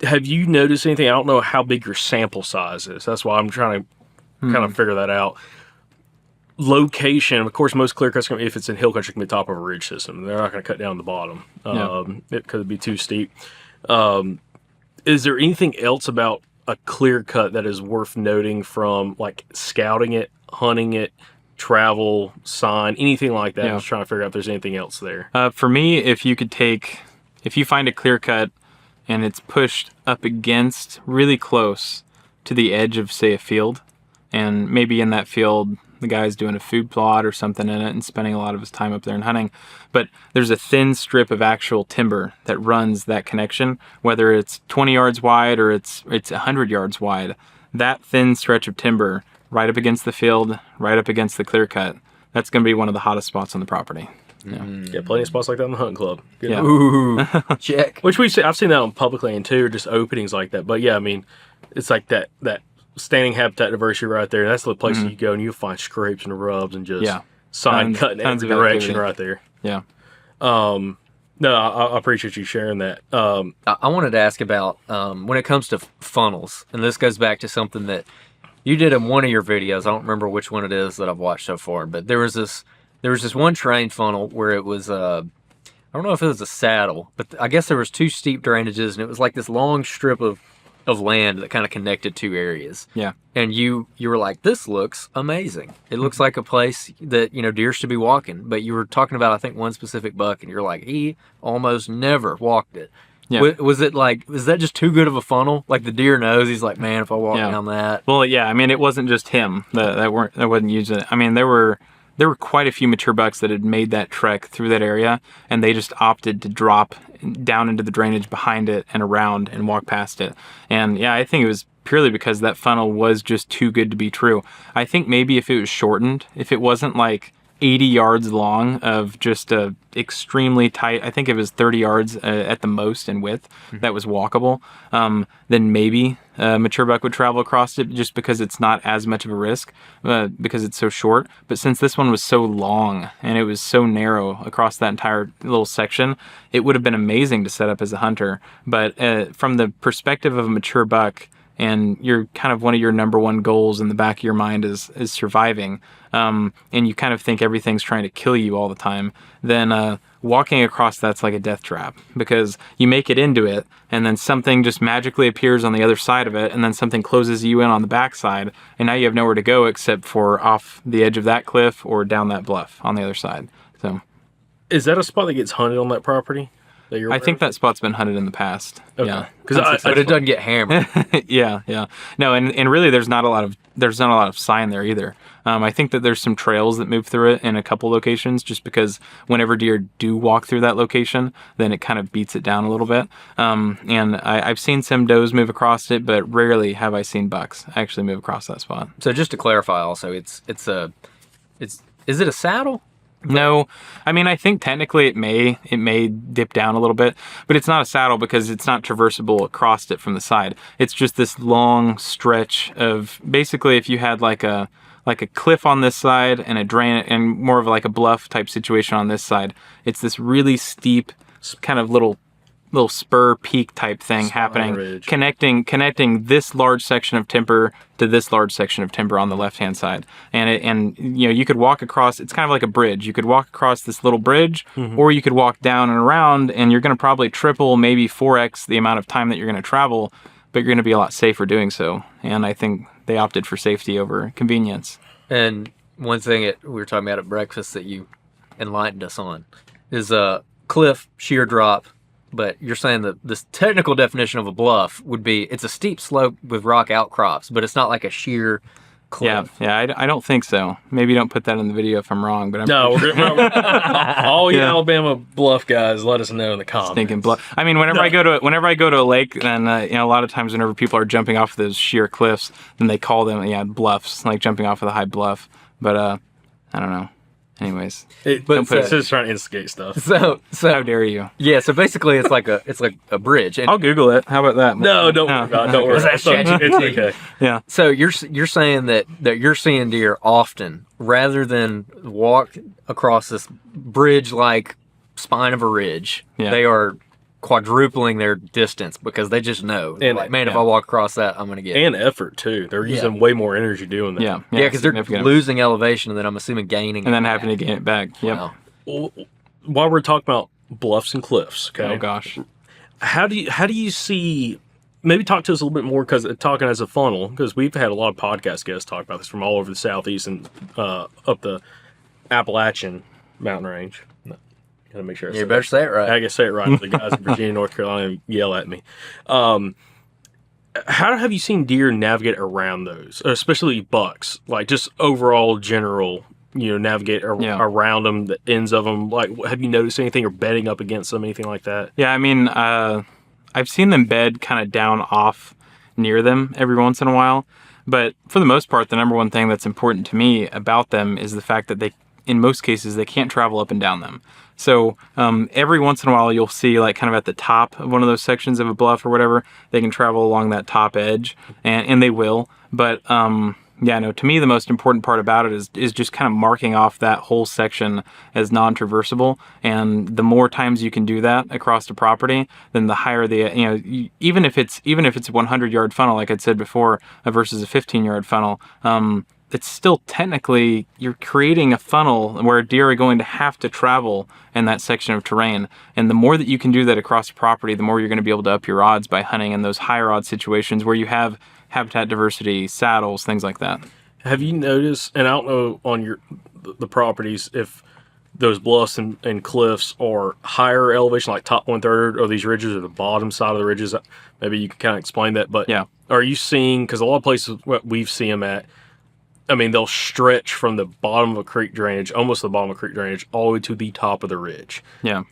Have you noticed anything? I don't know how big your sample size is. That's why I'm trying to kind of figure that out. Location, of course, most clear cuts, if it's in hill country, can be top of a ridge system. They're not going to cut down the bottom. It could be too steep. Is there anything else about a clear cut that is worth noting from like scouting it, hunting it, travel, sign, anything like that? I'm just trying to figure out if there's anything else there. For me, if you find a clear cut and it's pushed up against really close to the edge of, say, a field, and maybe in that field the guy's doing a food plot or something in it and spending a lot of his time up there and hunting. But there's a thin strip of actual timber that runs that connection, whether it's 20 yards wide or it's 100 yards wide. That thin stretch of timber right up against the field, right up against the clear cut, that's going to be one of the hottest spots on the property. Yeah, plenty of spots like that in the hunting club. Good. Yeah. Ooh, check. Which I've seen that on public land too, or just openings like that. But yeah, I mean, it's like that standing habitat diversity right there. That's the place that you go and you'll find scrapes and rubs and just sign cutting in every direction right there. Yeah. No, I appreciate you sharing that. I wanted to ask about when it comes to funnels, and this goes back to something that you did in one of your videos. I don't remember which one it is that I've watched so far, but there was this one terrain funnel where it was I don't know if it was a saddle, but I guess there was 2 steep drainages, and it was like this long strip of land that kind of connected 2 areas. Yeah. And you were like, this looks amazing. It looks like a place that, deer should be walking. But you were talking about, I think, one specific buck, and you're like, he almost never walked it. Yeah. Was that just too good of a funnel? Like the deer knows, he's like, man, if I walk down that. Well, yeah, I mean, it wasn't just him that wasn't using it. I mean, there were quite a few mature bucks that had made that trek through that area, and they just opted to drop down into the drainage behind it and around and walk past it. And yeah, I think it was purely because that funnel was just too good to be true. I think maybe if it was shortened, if it wasn't like 80 yards long of just a extremely tight, I think it was 30 yards at the most in width, that was walkable, then maybe a mature buck would travel across it just because it's not as much of a risk because it's so short. But since this one was so long and it was so narrow across that entire little section, it would have been amazing to set up as a hunter. But from the perspective of a mature buck, and you're kind of one of your number one goals in the back of your mind is surviving, and you kind of think everything's trying to kill you all the time, then walking across that's like a death trap, because you make it into it, and then something just magically appears on the other side of it, and then something closes you in on the backside, and now you have nowhere to go except for off the edge of that cliff or down that bluff on the other side. So, is that a spot that gets hunted on that property? I think that spot's been hunted in the past. Okay. Yeah, but it doesn't get hammered. yeah. No, and really, there's not a lot of sign there either. I think that there's some trails that move through it in a couple locations, just because whenever deer do walk through that location, then it kind of beats it down a little bit. And I've seen some does move across it, but rarely have I seen bucks actually move across that spot. So just to clarify, also, is it a saddle? No, I mean, I think technically it may dip down a little bit, but it's not a saddle because it's not traversable across it from the side. It's just this long stretch of, basically, if you had like a cliff on this side and a drain and more of like a bluff type situation on this side, it's this really steep kind of little spur peak type thing happening, ridge. connecting this large section of timber to this large section of timber on the left hand side, and you could walk across. It's kind of like a bridge. You could walk across this little bridge, or you could walk down and around, and you're going to probably triple, maybe 4x the amount of time that you're going to travel, but you're going to be a lot safer doing so. And I think they opted for safety over convenience. And one thing we were talking about at breakfast that you enlightened us on is a cliff sheer drop. But you're saying that this technical definition of a bluff would be it's a steep slope with rock outcrops, but it's not like a sheer cliff. Yeah, I don't think so. Maybe don't put that in the video if I'm wrong. But all you Alabama bluff guys, let us know in the comments. Thinking bluff. I mean, whenever I go to a lake, then a lot of times whenever people are jumping off those sheer cliffs, then they call them bluffs, like jumping off of the high bluff. But I don't know. Anyways, it's just trying to instigate stuff. So how dare you? Yeah, so basically it's like a bridge. And I'll Google it. How about that? No, don't worry about it. Don't worry. It's okay. Yeah. So you're saying that you're seeing deer often rather than walk across this bridge-like spine of a ridge. Yeah. They are quadrupling their distance because they just know. And like, man, if I walk across that, I'm going to get and effort too. They're using way more energy doing that. Yeah, because they're losing elevation and then I'm assuming gaining, and then having to gain it back. Yep. Wow. Well, while we're talking about bluffs and cliffs, okay? Oh gosh, how do you see? Maybe talk to us a little bit more, because talking as a funnel, because we've had a lot of podcast guests talk about this from all over the southeast and up the Appalachian mountain range. Gotta make sure. You better say it right. I gotta say it right. The guys in Virginia, North Carolina yell at me. How have you seen deer navigate around those, especially bucks? Like just overall general, navigate around them, the ends of them. Like, have you noticed anything or bedding up against them, anything like that? Yeah, I mean, I've seen them bed kind of down off near them every once in a while. But for the most part, the number one thing that's important to me about them is the fact that in most cases, they can't travel up and down them. So every once in a while, you'll see like kind of at the top of one of those sections of a bluff or whatever, they can travel along that top edge, and they will. But yeah, no, to me, the most important part about it is just kind of marking off that whole section as non-traversable. And the more times you can do that across the property, then the higher even if it's a 100-yard funnel, like I'd said before, versus a 15-yard funnel, it's still technically, you're creating a funnel where deer are going to have to travel in that section of terrain. And the more that you can do that across the property, the more you're going to be able to up your odds by hunting in those higher odds situations where you have habitat diversity, saddles, things like that. Have you noticed, and I don't know on the properties, if those bluffs and cliffs are higher elevation, like top 1/3 of these ridges, or the bottom side of the ridges? Maybe you can kind of explain that. But yeah, are you seeing, because a lot of places we've seen them at, I mean, they'll stretch from the bottom of a creek drainage, almost the bottom of a creek drainage, all the way to the top of the ridge. Yeah.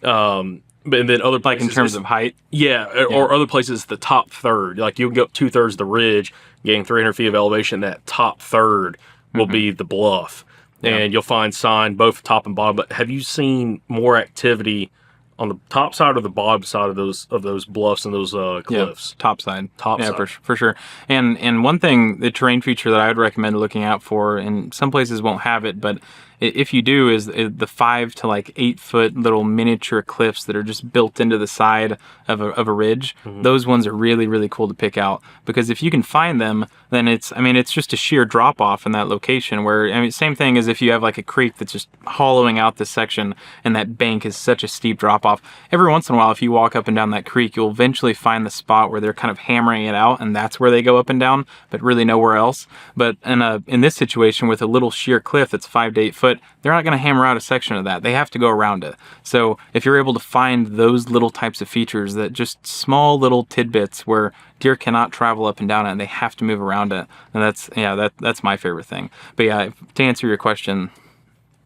But and then other places, like in terms of height. Yeah, or other places, the top third. Like you'll go up 2/3 of the ridge, getting 300 feet of elevation. That top third will be the bluff, and you'll find sign both top and bottom. But have you seen more activity on the top side or the bottom side of those bluffs and those cliffs? Yeah, top side. Top yeah, side. for sure. And one thing, the terrain feature that I would recommend looking out for, and some places won't have it, but if you do, is the 5 to like 8 foot little miniature cliffs that are just built into the side of a ridge. Those ones are really, really cool to pick out, because if you can find them, then it's just a sheer drop off in that location where, same thing as if you have like a creek that's just hollowing out this section and that bank is such a steep drop off. Every once in a while, if you walk up and down that creek, you'll eventually find the spot where they're kind of hammering it out, and that's where they go up and down, but really nowhere else. But in this situation with a little sheer cliff that's 5 to 8 foot, they're not going to hammer out a section of that. They have to go around it. So if you're able to find those little types of features, that just small little tidbits where deer cannot travel up and down it and they have to move around it, and that's my favorite thing. But yeah, to answer your question,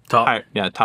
top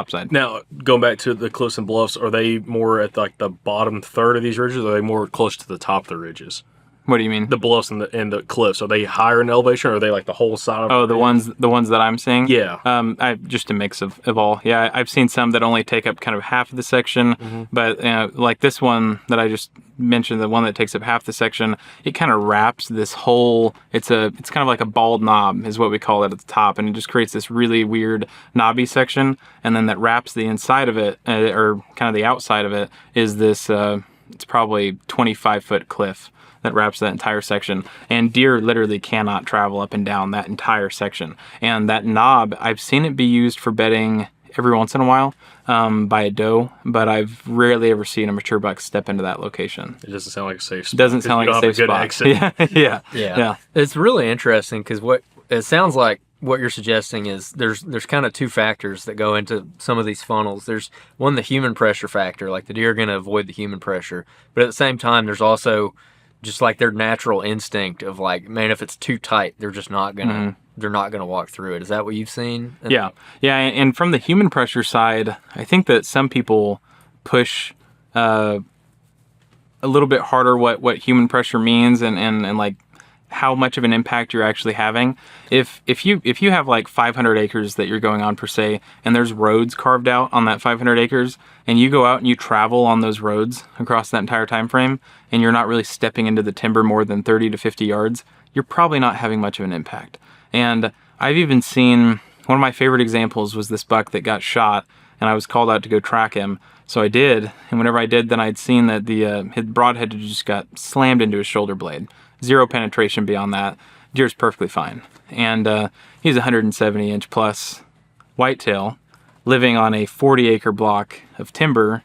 side. Now, going back to the cliffs and bluffs, are they more at like the bottom third of these ridges, or are they more close to the top of the ridges? What do you mean? The bluffs and the cliffs, are they higher in elevation, or are they like the whole side of the ones that I'm seeing? Yeah. Just a mix of all. Yeah, I've seen some that only take up kind of half of the section, but like this one that I just mentioned, the one that takes up half the section, it kind of wraps this whole, it's kind of like a bald knob is what we call it at the top, and it just creates this really weird knobby section, and then that wraps the inside of it, or kind of the outside of it, is this, it's probably 25-foot cliff that wraps that entire section, and deer literally cannot travel up and down that entire section. And that knob, I've seen it be used for bedding every once in a while by a doe, but I've rarely ever seen a mature buck step into that location. It doesn't sound like a safe spot. It doesn't sound like a safe spot. Yeah. It's really interesting, because what it sounds like, what you're suggesting is there's kind of two factors that go into some of these funnels. There's one, the human pressure factor, like the deer are going to avoid the human pressure, but at the same time, there's also just like their natural instinct of like, man, if it's too tight, they're just not gonna they're not gonna walk through it. Is that what you've seen? Yeah. And from the human pressure side, I think that some people push a little bit harder what human pressure means and like how much of an impact you're actually having. If you have like 500 acres that you're going on per se, and there's roads carved out on that 500 acres, and you go out and you travel on those roads across that entire time frame, and you're not really stepping into the timber more than 30 to 50 yards, you're probably not having much of an impact. And I've even seen, one of my favorite examples was this buck that got shot, and I was called out to go track him. So I did, and whenever I did, then I'd seen that his broadhead just got slammed into his shoulder blade. Zero penetration beyond that. Deer's perfectly fine. And he's a 170-inch plus whitetail living on a 40-acre block of timber,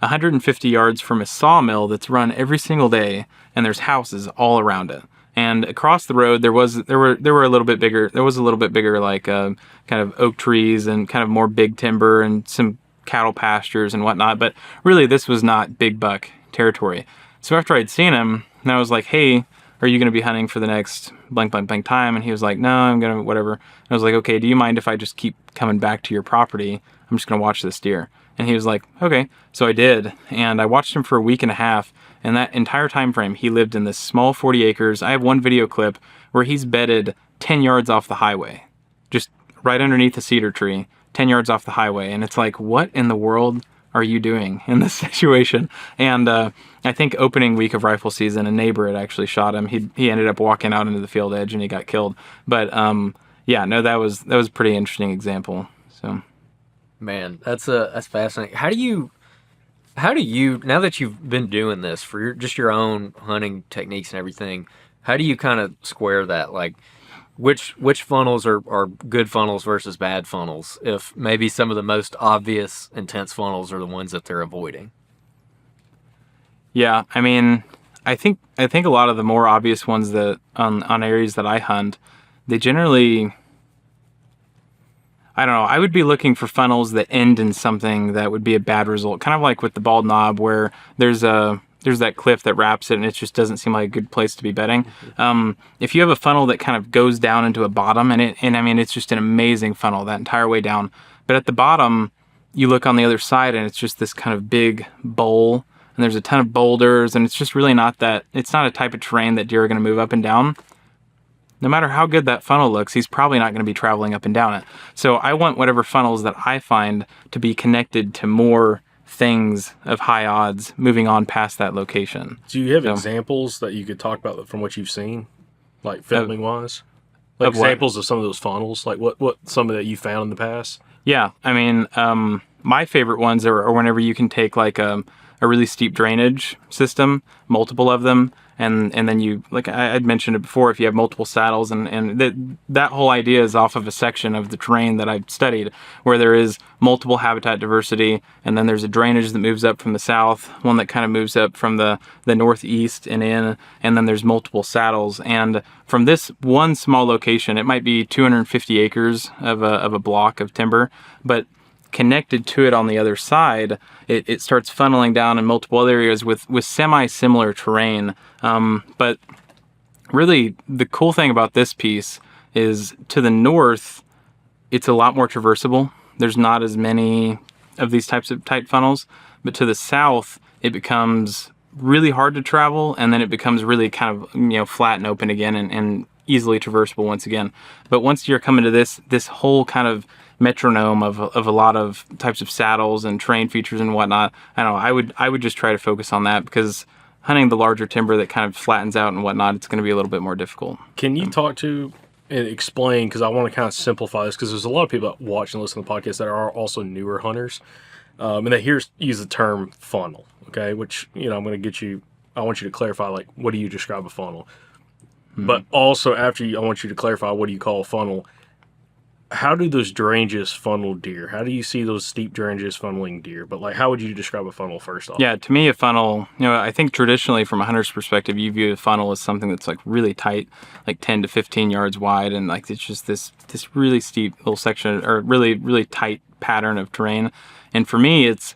150 yards from a sawmill that's run every single day, and there's houses all around it. And across the road, there was a little bit bigger like kind of oak trees and kind of more big timber and some cattle pastures and whatnot. But really, this was not big buck territory. So after I'd seen him, and I was like, hey, are you going to be hunting for the next blank, blank, blank time? And he was like, no, I'm going to whatever. And I was like, okay, do you mind if I just keep coming back to your property? I'm just going to watch this deer. And he was like, okay. So I did. And I watched him for a week and a half. And that entire time frame, he lived in this small 40 acres. I have one video clip where he's bedded 10 yards off the highway, just right underneath a cedar tree, 10 yards off the highway. And it's like, what in the world are you doing in this situation? And I think opening week of rifle season, a neighbor had actually shot him. He ended up walking out into the field edge and he got killed. But yeah, no, that was a pretty interesting example. So, man, that's fascinating. How do you now that you've been doing this for your own hunting techniques and everything, how do you kind of square that? Like, which funnels are good funnels versus bad funnels, if maybe some of the most obvious intense funnels are the ones that they're avoiding? Yeah, I mean, I think a lot of the more obvious ones that on areas that I hunt, they generally, I don't know, I would be looking for funnels that end in something that would be a bad result, kind of like with the Bald Knob, where there's that cliff that wraps it and it just doesn't seem like a good place to be bedding. If you have a funnel that kind of goes down into a bottom, and I mean, it's just an amazing funnel that entire way down, but at the bottom, you look on the other side and it's just this kind of big bowl, and there's a ton of boulders, and it's just really it's not a type of terrain that deer are going to move up and down. No matter how good that funnel looks, he's probably not going to be traveling up and down it. So I want whatever funnels that I find to be connected to more things of high odds moving on past that location. Do you have examples that you could talk about from what you've seen, like filming wise? Like examples of some of those funnels, like what some of that you found in the past? Yeah, I mean, my favorite ones are whenever you can take like a really steep drainage system, multiple of them, and then you, like I'd mentioned it before, if you have multiple saddles, and that whole idea is off of a section of the terrain that I've studied, where there is multiple habitat diversity, and then there's a drainage that moves up from the south, one that kind of moves up from the northeast and then there's multiple saddles. And from this one small location, it might be 250 acres of a block of timber, but connected to it on the other side, it starts funneling down in multiple other areas with semi-similar terrain. But really, the cool thing about this piece is to the north, it's a lot more traversable. There's not as many of these types of tight funnels. But to the south, it becomes really hard to travel, and then it becomes really kind of flat and open again, and easily traversable once again. But once you're coming to this whole kind of metronome of a lot of types of saddles and terrain features and whatnot, I don't know, I would just try to focus on that, because hunting the larger timber that kind of flattens out and whatnot, it's going to be a little bit more difficult. Can you talk to and explain, because I want to kind of simplify this, because there's a lot of people that watch and listen to the podcast that are also newer hunters, and they use the term funnel, okay, which, I want you to clarify, like, what do you describe a funnel? Mm-hmm. But also I want you to clarify, what do you call a funnel? How do those drainages funnel deer? How do you see those steep drainages funneling deer? But like, how would you describe a funnel first off? Yeah, to me, a funnel, I think traditionally from a hunter's perspective, you view a funnel as something that's like really tight, like 10 to 15 yards wide. And like, it's just this really steep little section, or really, really tight pattern of terrain. And for me, it's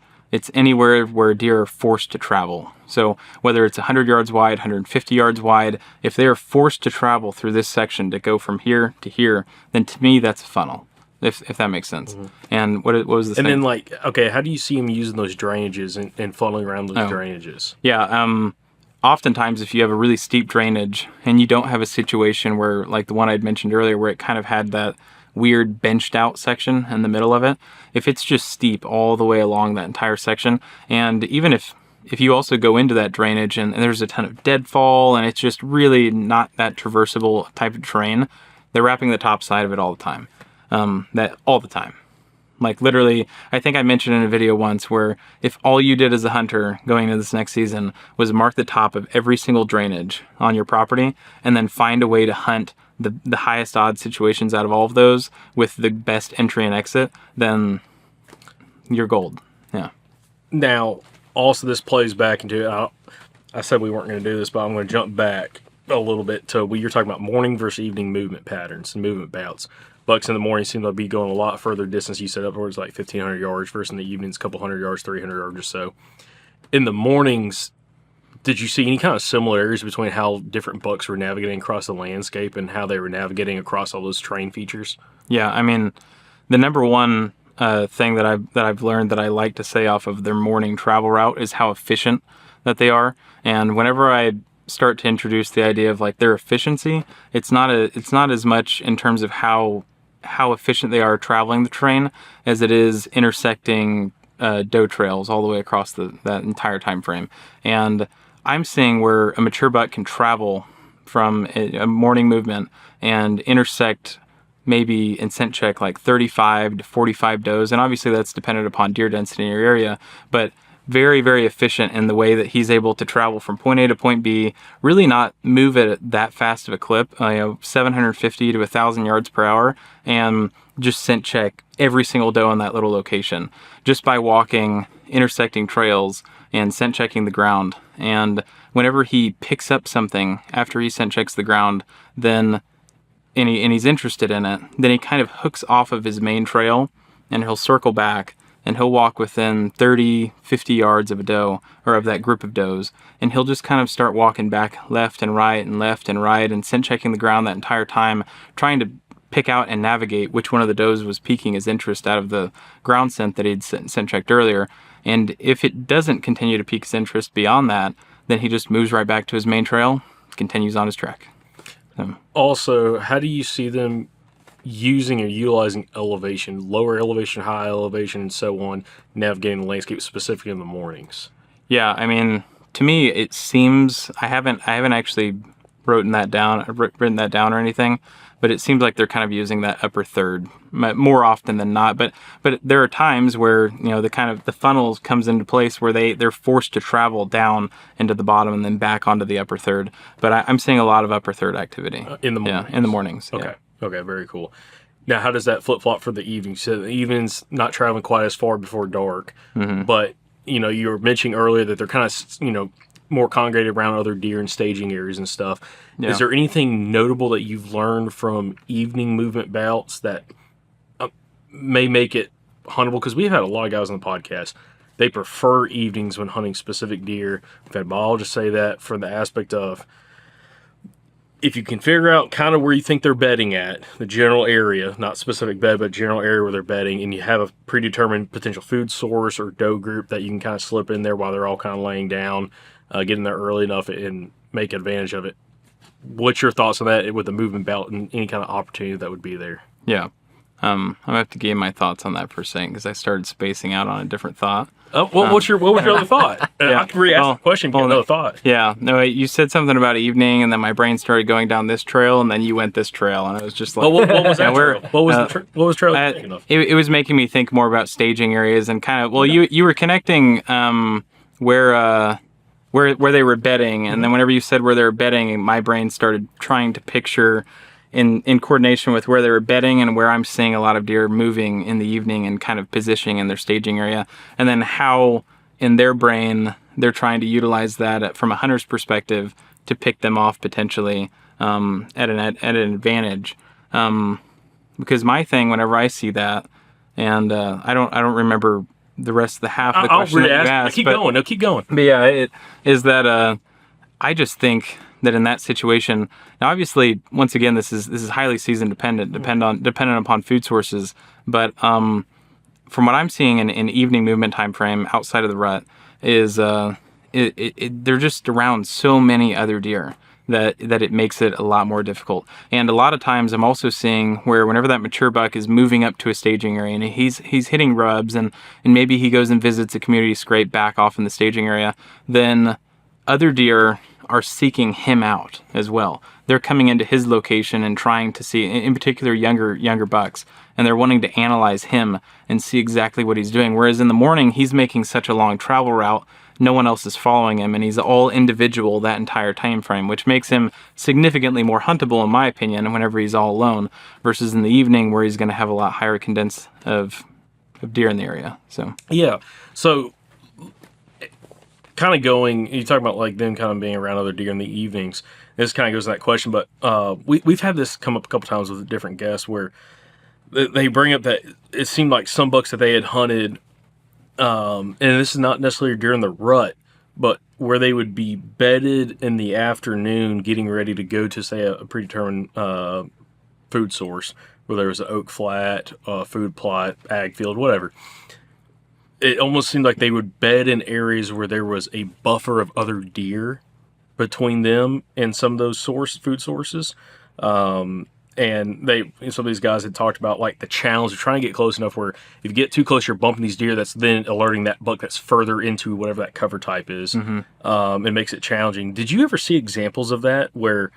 anywhere where deer are forced to travel. So whether it's 100 yards wide, 150 yards wide, if they are forced to travel through this section to go from here to here, then to me, that's a funnel, if that makes sense. Mm-hmm. And what was the thing? And then, like, okay, how do you see them using those drainages and funneling around those drainages? Yeah, oftentimes if you have a really steep drainage and you don't have a situation where, like the one I'd mentioned earlier, where it kind of had that weird benched out section in the middle of it, if it's just steep all the way along that entire section, and even if you also go into that drainage and there's a ton of deadfall and it's just really not that traversable type of terrain, they're wrapping the top side of it all the time. All the time. Like literally, I think I mentioned in a video once where if all you did as a hunter going into this next season was mark the top of every single drainage on your property and then find a way to hunt the highest odds situations out of all of those with the best entry and exit, then you're gold. Yeah. Now, also this plays back into, I said we weren't going to do this, but I'm going to jump back a little bit to what you're talking about, morning versus evening movement patterns and movement bouts. Bucks in the morning seem to be going a lot further distance. You said upwards like 1,500 yards versus in the evenings, a couple hundred yards, 300 yards or so. In the mornings, did you see any kind of similarities between how different bucks were navigating across the landscape and how they were navigating across all those terrain features? Yeah, I mean, the number one thing that I've learned that I like to say off of their morning travel route is how efficient that they are. And whenever I start to introduce the idea of like their efficiency, it's not as much in terms of how efficient they are traveling the terrain as it is intersecting doe trails all the way across that entire time frame. And I'm seeing where a mature buck can travel from a morning movement and intersect maybe in scent check like 35 to 45 does, and obviously that's dependent upon deer density in your area, but very, very efficient in the way that he's able to travel from point A to point B, really not move at that fast of a clip, 750 to 1,000 yards per hour, and just scent check every single doe in that little location, just by walking, intersecting trails, and scent checking the ground. And whenever he picks up something after he scent checks the ground, then and he's interested in it, then he kind of hooks off of his main trail and he'll circle back and he'll walk within 30, 50 yards of a doe or of that group of does. And he'll just kind of start walking back left and right and scent checking the ground that entire time, trying to pick out and navigate which one of the does was piquing his interest out of the ground scent that he'd scent checked earlier. And if it doesn't continue to pique his interest beyond that, then he just moves right back to his main trail, continues on his trek. Also, how do you see them using or utilizing elevation, lower elevation, high elevation, and so on, navigating the landscape specifically in the mornings? Yeah, I mean, to me, it seems I haven't actually written that down or anything, but it seems like they're kind of using that upper third more often than not. But there are times where the funnel comes into place where they're forced to travel down into the bottom and then back onto the upper third. But I'm seeing a lot of upper third activity in the mornings. Yeah, in the mornings. Okay. Yeah. Okay. Very cool. Now, how does that flip flop for the evening? So the evening's not traveling quite as far before dark, but you were mentioning earlier that they're kind of more congregated around other deer and staging areas and stuff. Yeah. Is there anything notable that you've learned from evening movement bouts that may make it huntable? Because we've had a lot of guys on the podcast, they prefer evenings when hunting specific deer. We've had biologists say that from the aspect of if you can figure out kind of where you think they're bedding at, the general area, not specific bed, but general area where they're bedding, and you have a predetermined potential food source or doe group that you can kind of slip in there while they're all kind of laying down, get in there early enough and make advantage of it. What's your thoughts on that with the movement belt and any kind of opportunity that would be there? Yeah. I'm going to have to give my thoughts on that for a second because I started spacing out on a different thought. Oh, what was your other thought? I can re-ask the question, get another thought. Yeah. No, you said something about evening, and then my brain started going down this trail, and then you went this trail, and I was just like... Oh, what was that trail? What was trail you thinking of? It was making me think more about staging areas and kind of... Well, you were connecting where they were bedding, and then whenever you said where they were bedding, my brain started trying to picture... in coordination with where they were bedding and where I'm seeing a lot of deer moving in the evening and kind of positioning in their staging area. And then how in their brain they're trying to utilize that from a hunter's perspective to pick them off potentially at an advantage. Because my thing, whenever I see that, and I don't remember the rest of the half of the question that you asked. Keep going. But yeah, it is that I just think that in that situation, now obviously, once again, this is highly season dependent upon food sources. But from what I'm seeing in evening movement time frame outside of the rut is they're just around so many other deer that it makes it a lot more difficult. And a lot of times, I'm also seeing where whenever that mature buck is moving up to a staging area and he's hitting rubs and maybe he goes and visits a community scrape back off in the staging area, then other deer are seeking him out as well. They're coming into his location and trying to see, in particular, younger bucks, and they're wanting to analyze him and see exactly what he's doing. Whereas in the morning, he's making such a long travel route, no one else is following him, and he's all individual that entire time frame, which makes him significantly more huntable, in my opinion, whenever he's all alone, versus in the evening where he's going to have a lot higher condensed of deer in the area. So yeah, so. Kind of going, you talk about like them kind of being around other deer in the evenings. This kind of goes to that question, but we've had this come up a couple times with different guests where they bring up that it seemed like some bucks that they had hunted, and this is not necessarily during the rut, but where they would be bedded in the afternoon getting ready to go to, say, a predetermined food source, where there was an oak flat, food plot, ag field, whatever. It almost seemed like they would bed in areas where there was a buffer of other deer between them and some of those food sources. And some of these guys had talked about like the challenge of trying to get close enough where if you get too close, you're bumping these deer. That's then alerting that buck that's further into whatever that cover type is. It makes it challenging. Did you ever see examples of that where,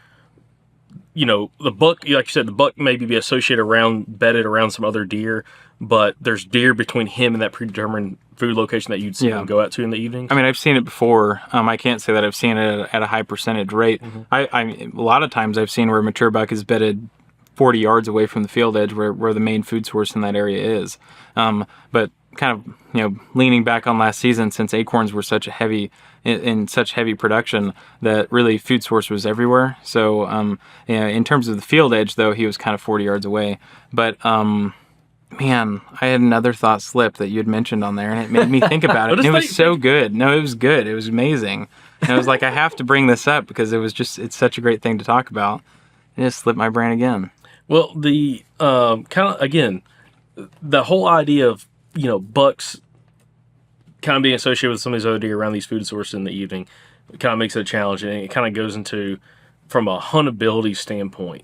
the buck, like you said, the buck maybe be associated bedded around some other deer, but there's deer between him and that predetermined food location that you'd see him go out to in the evening? I mean, I've seen it before. I can't say that I've seen it at a high percentage rate. A lot of times I've seen where a mature buck is bedded 40 yards away from the field edge where the main food source in that area is. But kind of, leaning back on last season, since acorns were such heavy production, that really food source was everywhere. So, in terms of the field edge, though, he was kind of 40 yards away. But, man, I had another thought slip that you had mentioned on there, and it made me think about it. And it was so good. No, it was good. It was amazing. And I was like, I have to bring this up because it's such a great thing to talk about. It just slipped my brain again. Well, the again, the whole idea of, bucks kind of being associated with some of these other deer around these food sources in the evening kind of makes it a challenge. And it kind of goes into, from a huntability standpoint,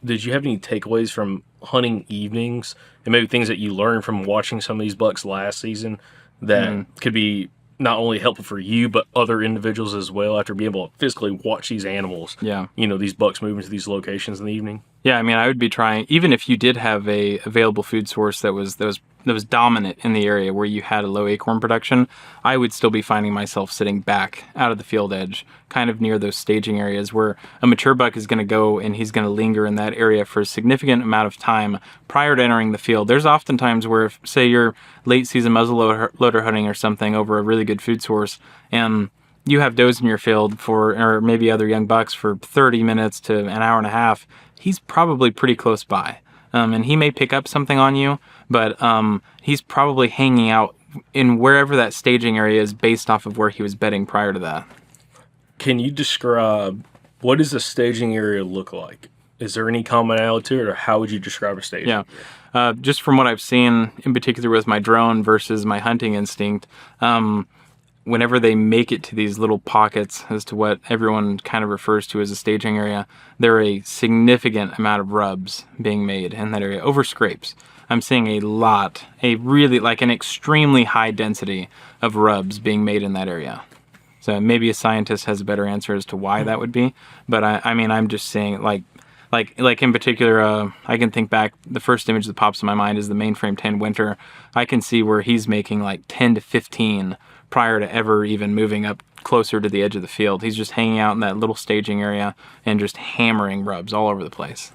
did you have any takeaways from hunting evenings and maybe things that you learned from watching some of these bucks last season that could be not only helpful for you, but other individuals as well after being able to physically watch these animals, these bucks moving to these locations in the evening? Yeah, I mean, I would be trying, even if you did have a available food source that was dominant in the area where you had a low acorn production, I would still be finding myself sitting back out of the field edge, kind of near those staging areas where a mature buck is going to go and he's going to linger in that area for a significant amount of time prior to entering the field. There's often times where, if, say, you're late season muzzleloader hunting or something over a really good food source, and you have does in your field or maybe other young bucks for 30 minutes to an hour and a half, he's probably pretty close by. And he may pick up something on you, but he's probably hanging out in wherever that staging area is based off of where he was bedding prior to that. Can you describe, what does a staging area look like? Is there any commonality to it, or how would you describe a staging area? Just from what I've seen, in particular with my drone versus my hunting instinct, whenever they make it to these little pockets, as to what everyone kind of refers to as a staging area, there are a significant amount of rubs being made in that area over scrapes. I'm seeing an extremely high density of rubs being made in that area. So maybe a scientist has a better answer as to why that would be. But I'm just saying, like in particular, I can think back, the first image that pops in my mind is the mainframe 10 winter. I can see where he's making like 10 to 15 prior to ever even moving up closer to the edge of the field. He's just hanging out in that little staging area and just hammering rubs all over the place.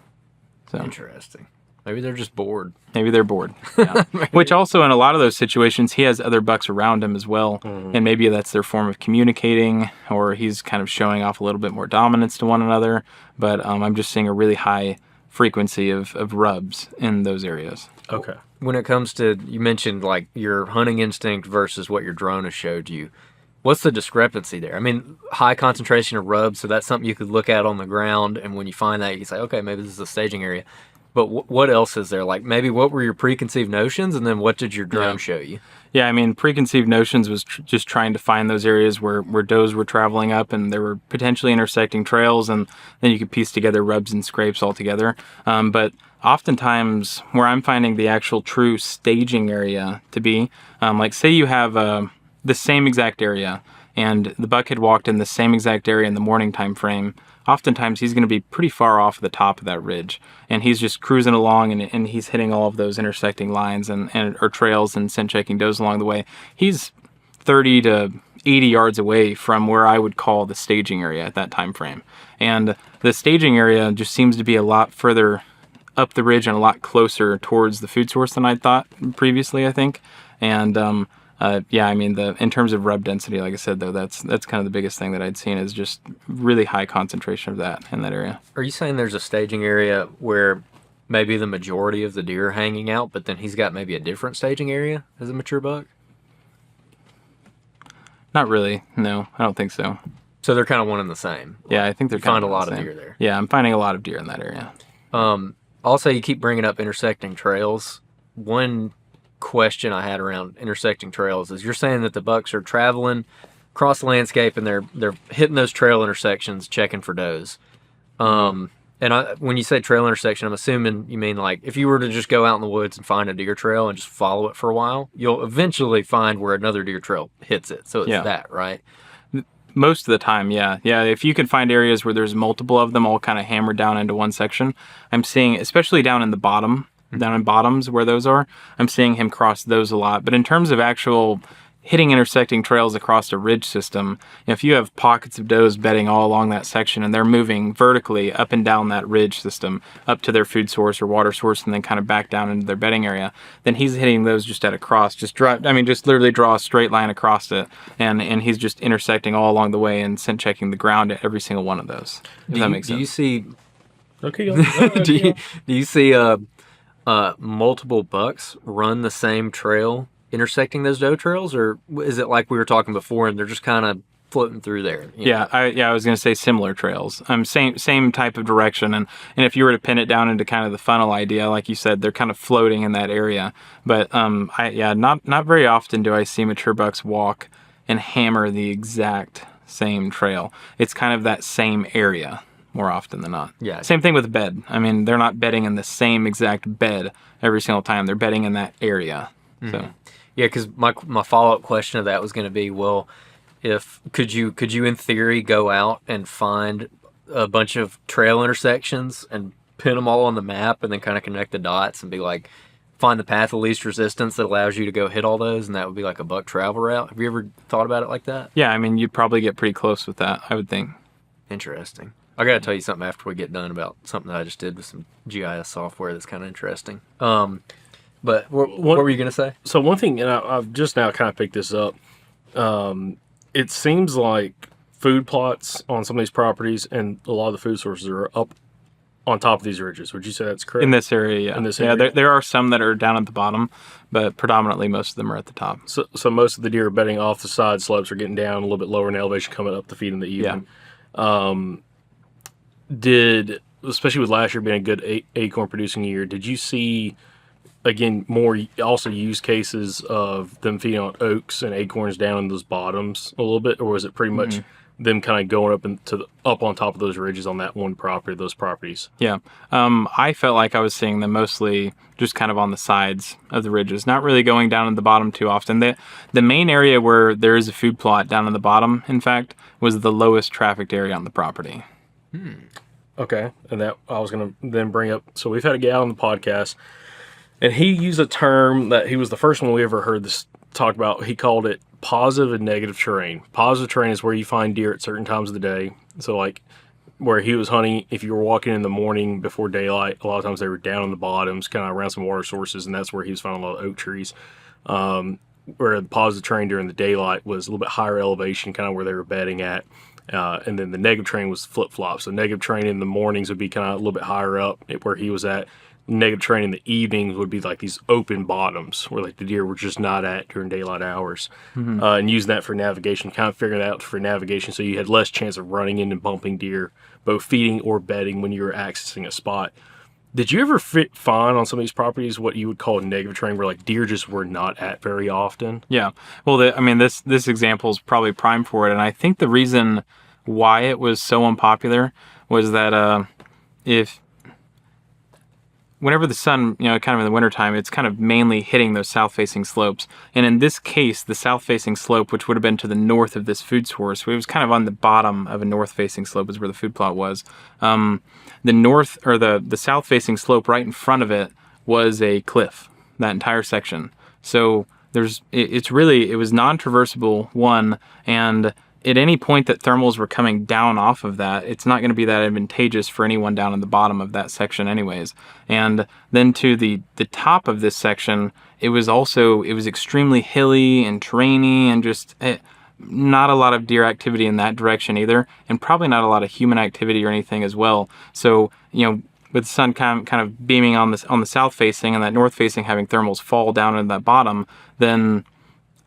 So interesting. Maybe they're just bored. Maybe they're bored. Yeah. Which also, in a lot of those situations, he has other bucks around him as well. And maybe that's their form of communicating, or he's kind of showing off a little bit more dominance to one another. But I'm just seeing a really high frequency of rubs in those areas. Okay. When it comes to, you mentioned like your hunting instinct versus what your drone has showed you, what's the discrepancy there? I mean, high concentration of rubs, so that's something you could look at on the ground, and when you find that, you can say, okay, maybe this is a staging area. But what else is there? Like, maybe what were your preconceived notions, and then what did your drone show you? Yeah, I mean, preconceived notions was just trying to find those areas where does were traveling up, and there were potentially intersecting trails, and then you could piece together rubs and scrapes all together. But oftentimes, where I'm finding the actual true staging area to be, like say you have the same exact area, and the buck had walked in the same exact area in the morning time frame, oftentimes he's going to be pretty far off the top of that ridge, and he's just cruising along, and he's hitting all of those intersecting lines or trails and scent checking does along the way. He's 30 to 80 yards away from where I would call the staging area at that time frame. And the staging area just seems to be a lot further up the ridge and a lot closer towards the food source than I'd thought previously, I think. And in terms of rub density, like I said, though, that's kind of the biggest thing that I'd seen is just really high concentration of that in that area. Are you saying there's a staging area where maybe the majority of the deer are hanging out, but then he's got maybe a different staging area as a mature buck? Not really. No, I don't think so. So they're kind of one and the same. Yeah, I think they're You find kind a of lot the of same. deer there. Yeah, I'm finding a lot of deer in that area. Also, you keep bringing up intersecting trails. One question I had around intersecting trails is you're saying that the bucks are traveling across the landscape and they're hitting those trail intersections, checking for does. When you say trail intersection, I'm assuming you mean like if you were to just go out in the woods and find a deer trail and just follow it for a while, you'll eventually find where another deer trail hits it. So it's that, right? Most of the time, yeah. Yeah, if you can find areas where there's multiple of them all kind of hammered down into one section, I'm seeing, especially down in the bottom, down in bottoms where those are, I'm seeing him cross those a lot. But in terms of actual hitting intersecting trails across a ridge system, if you have pockets of does bedding all along that section and they're moving vertically up and down that ridge system up to their food source or water source and then kind of back down into their bedding area, then he's hitting those just at a cross. Just literally draw a straight line across it, and he's just intersecting all along the way and scent checking the ground at every single one of those. If that makes sense. Do you see? Okay. do you see multiple bucks run the same trail intersecting those doe trails, or is it like we were talking before and they're just kind of floating through there? I was going to say similar trails. Same type of direction, and if you were to pin it down into kind of the funnel idea, like you said, they're kind of floating in that area. But not very often do I see mature bucks walk and hammer the exact same trail. It's kind of that same area more often than not. Yeah. Same thing with bed. I mean, they're not bedding in the same exact bed every single time. They're bedding in that area. Mm-hmm. So. Yeah, because my follow-up question to that was going to be, well, could you in theory go out and find a bunch of trail intersections and pin them all on the map and then kind of connect the dots and be like, find the path of least resistance that allows you to go hit all those, and that would be like a buck travel route? Have you ever thought about it like that? Yeah, I mean, you'd probably get pretty close with that, I would think. Interesting. I got to tell you something after we get done about something that I just did with some GIS software that's kind of interesting. But what were you going to say? So one thing, and I've just now kind of picked this up, it seems like food plots on some of these properties and a lot of the food sources are up on top of these ridges. Would you say that's correct? In this area, yeah. In this area? Yeah, there are some that are down at the bottom, but predominantly most of them are at the top. So most of the deer are bedding off the side slopes or getting down a little bit lower in elevation, coming up to feed in the evening. Yeah. Especially with last year being a good acorn producing year, did you see, again, more also use cases of them feeding on oaks and acorns down in those bottoms a little bit, or was it pretty much them kind of going up on top of those ridges on that one property, those properties? Yeah, I felt like I was seeing them mostly just kind of on the sides of the ridges, not really going down in the bottom too often. The main area where there is a food plot down in the bottom, in fact, was the lowest trafficked area on the property. Okay, and that I was going to then bring up. So we've had a guy on the podcast, and he used a term that he was the first one we ever heard this talk about. He called it positive and negative terrain. Positive terrain is where you find deer at certain times of the day. So like where he was hunting, if you were walking in the morning before daylight, a lot of times they were down in the bottoms, kind of around some water sources, and that's where he was finding a lot of oak trees. Where the positive terrain during the daylight was a little bit higher elevation, kind of where they were bedding at. And then the negative terrain was flip-flop. So negative terrain in the mornings would be kind of a little bit higher up where he was at. Negative terrain in the evenings would be like these open bottoms where like the deer were just not at during daylight hours. And using that for navigation, kind of figuring it out for navigation so you had less chance of running in and bumping deer, both feeding or bedding when you were accessing a spot. Did you ever find on some of these properties what you would call negative terrain where like deer just were not at very often? Yeah. Well, this example is probably prime for it. And I think the reason why it was so unpopular was that whenever the sun, kind of in the wintertime, it's kind of mainly hitting those south-facing slopes. And in this case, the south-facing slope, which would have been to the north of this food source, it was kind of on the bottom of a north-facing slope is where the food plot was. The north, or the south-facing slope right in front of it was a cliff, that entire section. So it was non-traversable, one, and at any point that thermals were coming down off of that, it's not going to be that advantageous for anyone down in the bottom of that section anyways. And then to the top of this section, it was extremely hilly and terrainy and just not a lot of deer activity in that direction either, and probably not a lot of human activity or anything as well. So, with the sun kind of beaming on the south facing and that north facing having thermals fall down in that bottom, then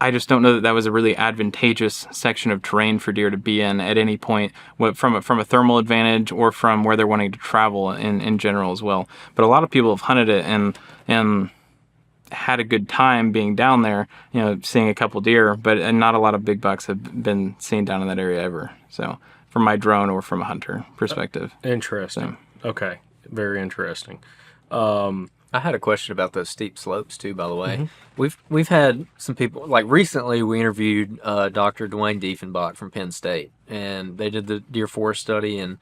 I just don't know that was a really advantageous section of terrain for deer to be in at any point, from a thermal advantage or from where they're wanting to travel in general as well. But a lot of people have hunted it and had a good time being down there, seeing a couple deer, but not a lot of big bucks have been seen down in that area ever. So from my drone or from a hunter perspective. Interesting. So. Okay. Very interesting. I had a question about those steep slopes too, by the way. We've had some people, like recently we interviewed Dr. Dwayne Diefenbach from Penn State, and they did the deer forest study, and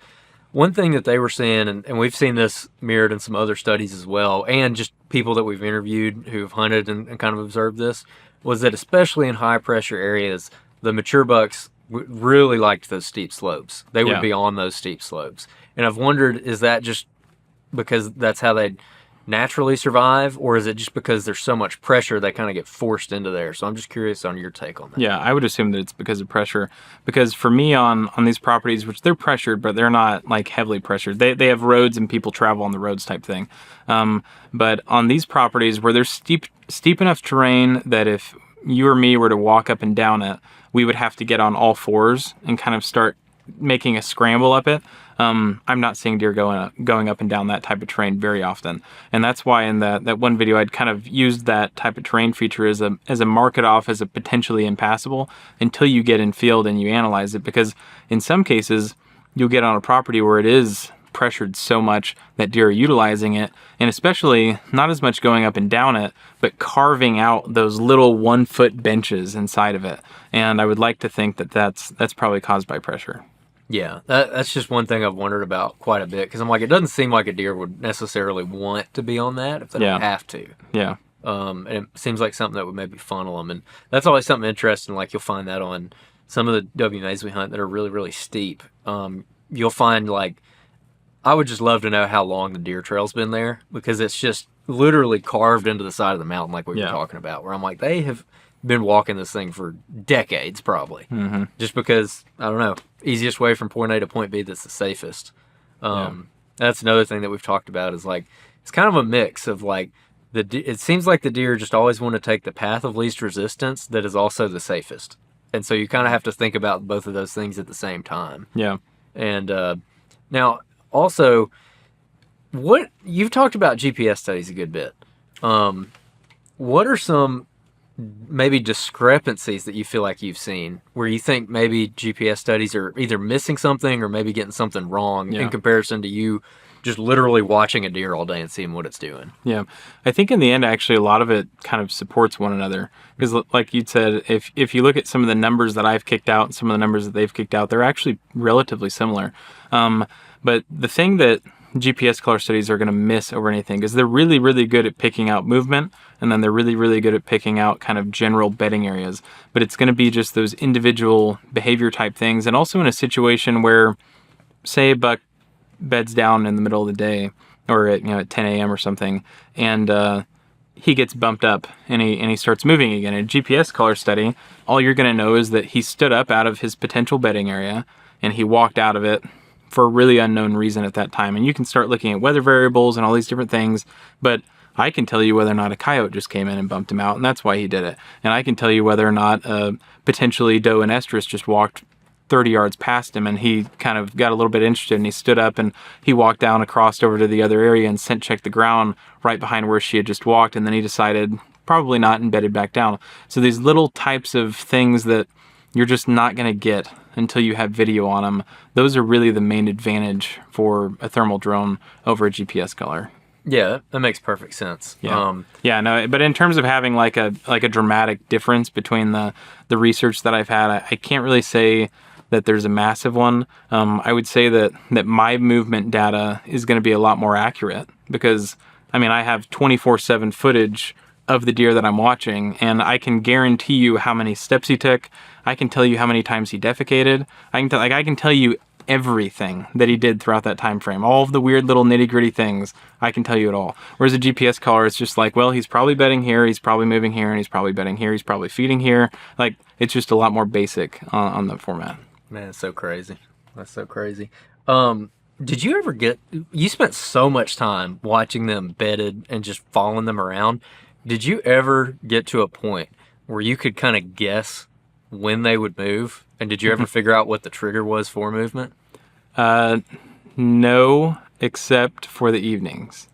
one thing that they were seeing, and we've seen this mirrored in some other studies as well, and just people that we've interviewed who've hunted and kind of observed this, was that especially in high pressure areas, the mature bucks really liked those steep slopes. They would be on those steep slopes. And I've wondered, is that just because that's how they naturally survive, or is it just because there's so much pressure they kind of get forced into there? So I'm just curious on your take on that. Yeah, I would assume that it's because of pressure. Because for me on these properties, which they're pressured, but they're not like heavily pressured. They have roads and people travel on the roads type thing. But on these properties where there's steep enough terrain that if you or me were to walk up and down it, we would have to get on all fours and kind of start making a scramble up it. I'm not seeing deer going up and down that type of terrain very often. And that's why in that one video, I'd kind of used that type of terrain feature as a mark it off as a potentially impassable until you get in field and you analyze it. Because in some cases, you'll get on a property where it is pressured so much that deer are utilizing it, and especially not as much going up and down it, but carving out those little 1 foot benches inside of it. And I would like to think that that's probably caused by pressure. Yeah, that's just one thing I've wondered about quite a bit, because I'm like, it doesn't seem like a deer would necessarily want to be on that if they don't have to. Yeah. And it seems like something that would maybe funnel them, and that's always something interesting. Like you'll find that on some of the WMAs we hunt that are really, really steep. You'll find, like, I would just love to know how long the deer trail's been there, because it's just literally carved into the side of the mountain like we were talking about, where I'm like, they have been walking this thing for decades probably. Just because, I don't know, easiest way from point A to point B that's the safest. That's another thing that we've talked about, is like, it's kind of a mix of like, it seems like the deer just always want to take the path of least resistance that is also the safest. And so you kind of have to think about both of those things at the same time. Yeah. And now, also, what you've talked about GPS studies a good bit. What are some maybe discrepancies that you feel like you've seen where you think maybe GPS studies are either missing something or maybe getting something wrong in comparison to you just literally watching a deer all day and seeing what it's doing? Yeah. I think in the end, actually, a lot of it kind of supports one another. Because like you said, if you look at some of the numbers that I've kicked out and some of the numbers that they've kicked out, they're actually relatively similar. But the thing that GPS color studies are going to miss over anything is they're really, really good at picking out movement, and then they're really, really good at picking out kind of general bedding areas. But it's going to be just those individual behavior type things. And also in a situation where, say, a buck beds down in the middle of the day or at 10 a.m. or something, and he gets bumped up and he starts moving again. In a GPS color study, all you're going to know is that he stood up out of his potential bedding area and he walked out of it for a really unknown reason at that time. And you can start looking at weather variables and all these different things, but I can tell you whether or not a coyote just came in and bumped him out, and that's why he did it. And I can tell you whether or not potentially doe and estrus just walked 30 yards past him and he kind of got a little bit interested and he stood up and he walked down and crossed over to the other area and scent checked the ground right behind where she had just walked, and then he decided probably not and bedded back down. So these little types of things that you're just not going to get until you have video on them, those are really the main advantage for a thermal drone over a GPS color. Yeah, that makes perfect sense. Yeah. No, but in terms of having like a dramatic difference between the research that I've had, I can't really say that there's a massive one. I would say that my movement data is going to be a lot more accurate because, I mean, I have 24/7 footage of the deer that I'm watching, and I can guarantee you how many steps he took. I can tell you how many times he defecated. I can tell you everything that he did throughout that time frame. All of the weird little nitty-gritty things, I can tell you it all. Whereas a GPS collar, it's just like, well, he's probably bedding here, he's probably moving here, and he's probably bedding here, he's probably feeding here. Like, it's just a lot more basic on the format. Man, it's so crazy. That's so crazy. Did you ever you spent so much time watching them bedded and just following them around. Did you ever get to a point where you could kind of guess when they would move? And did you ever figure out what the trigger was for movement? No, except for the evenings.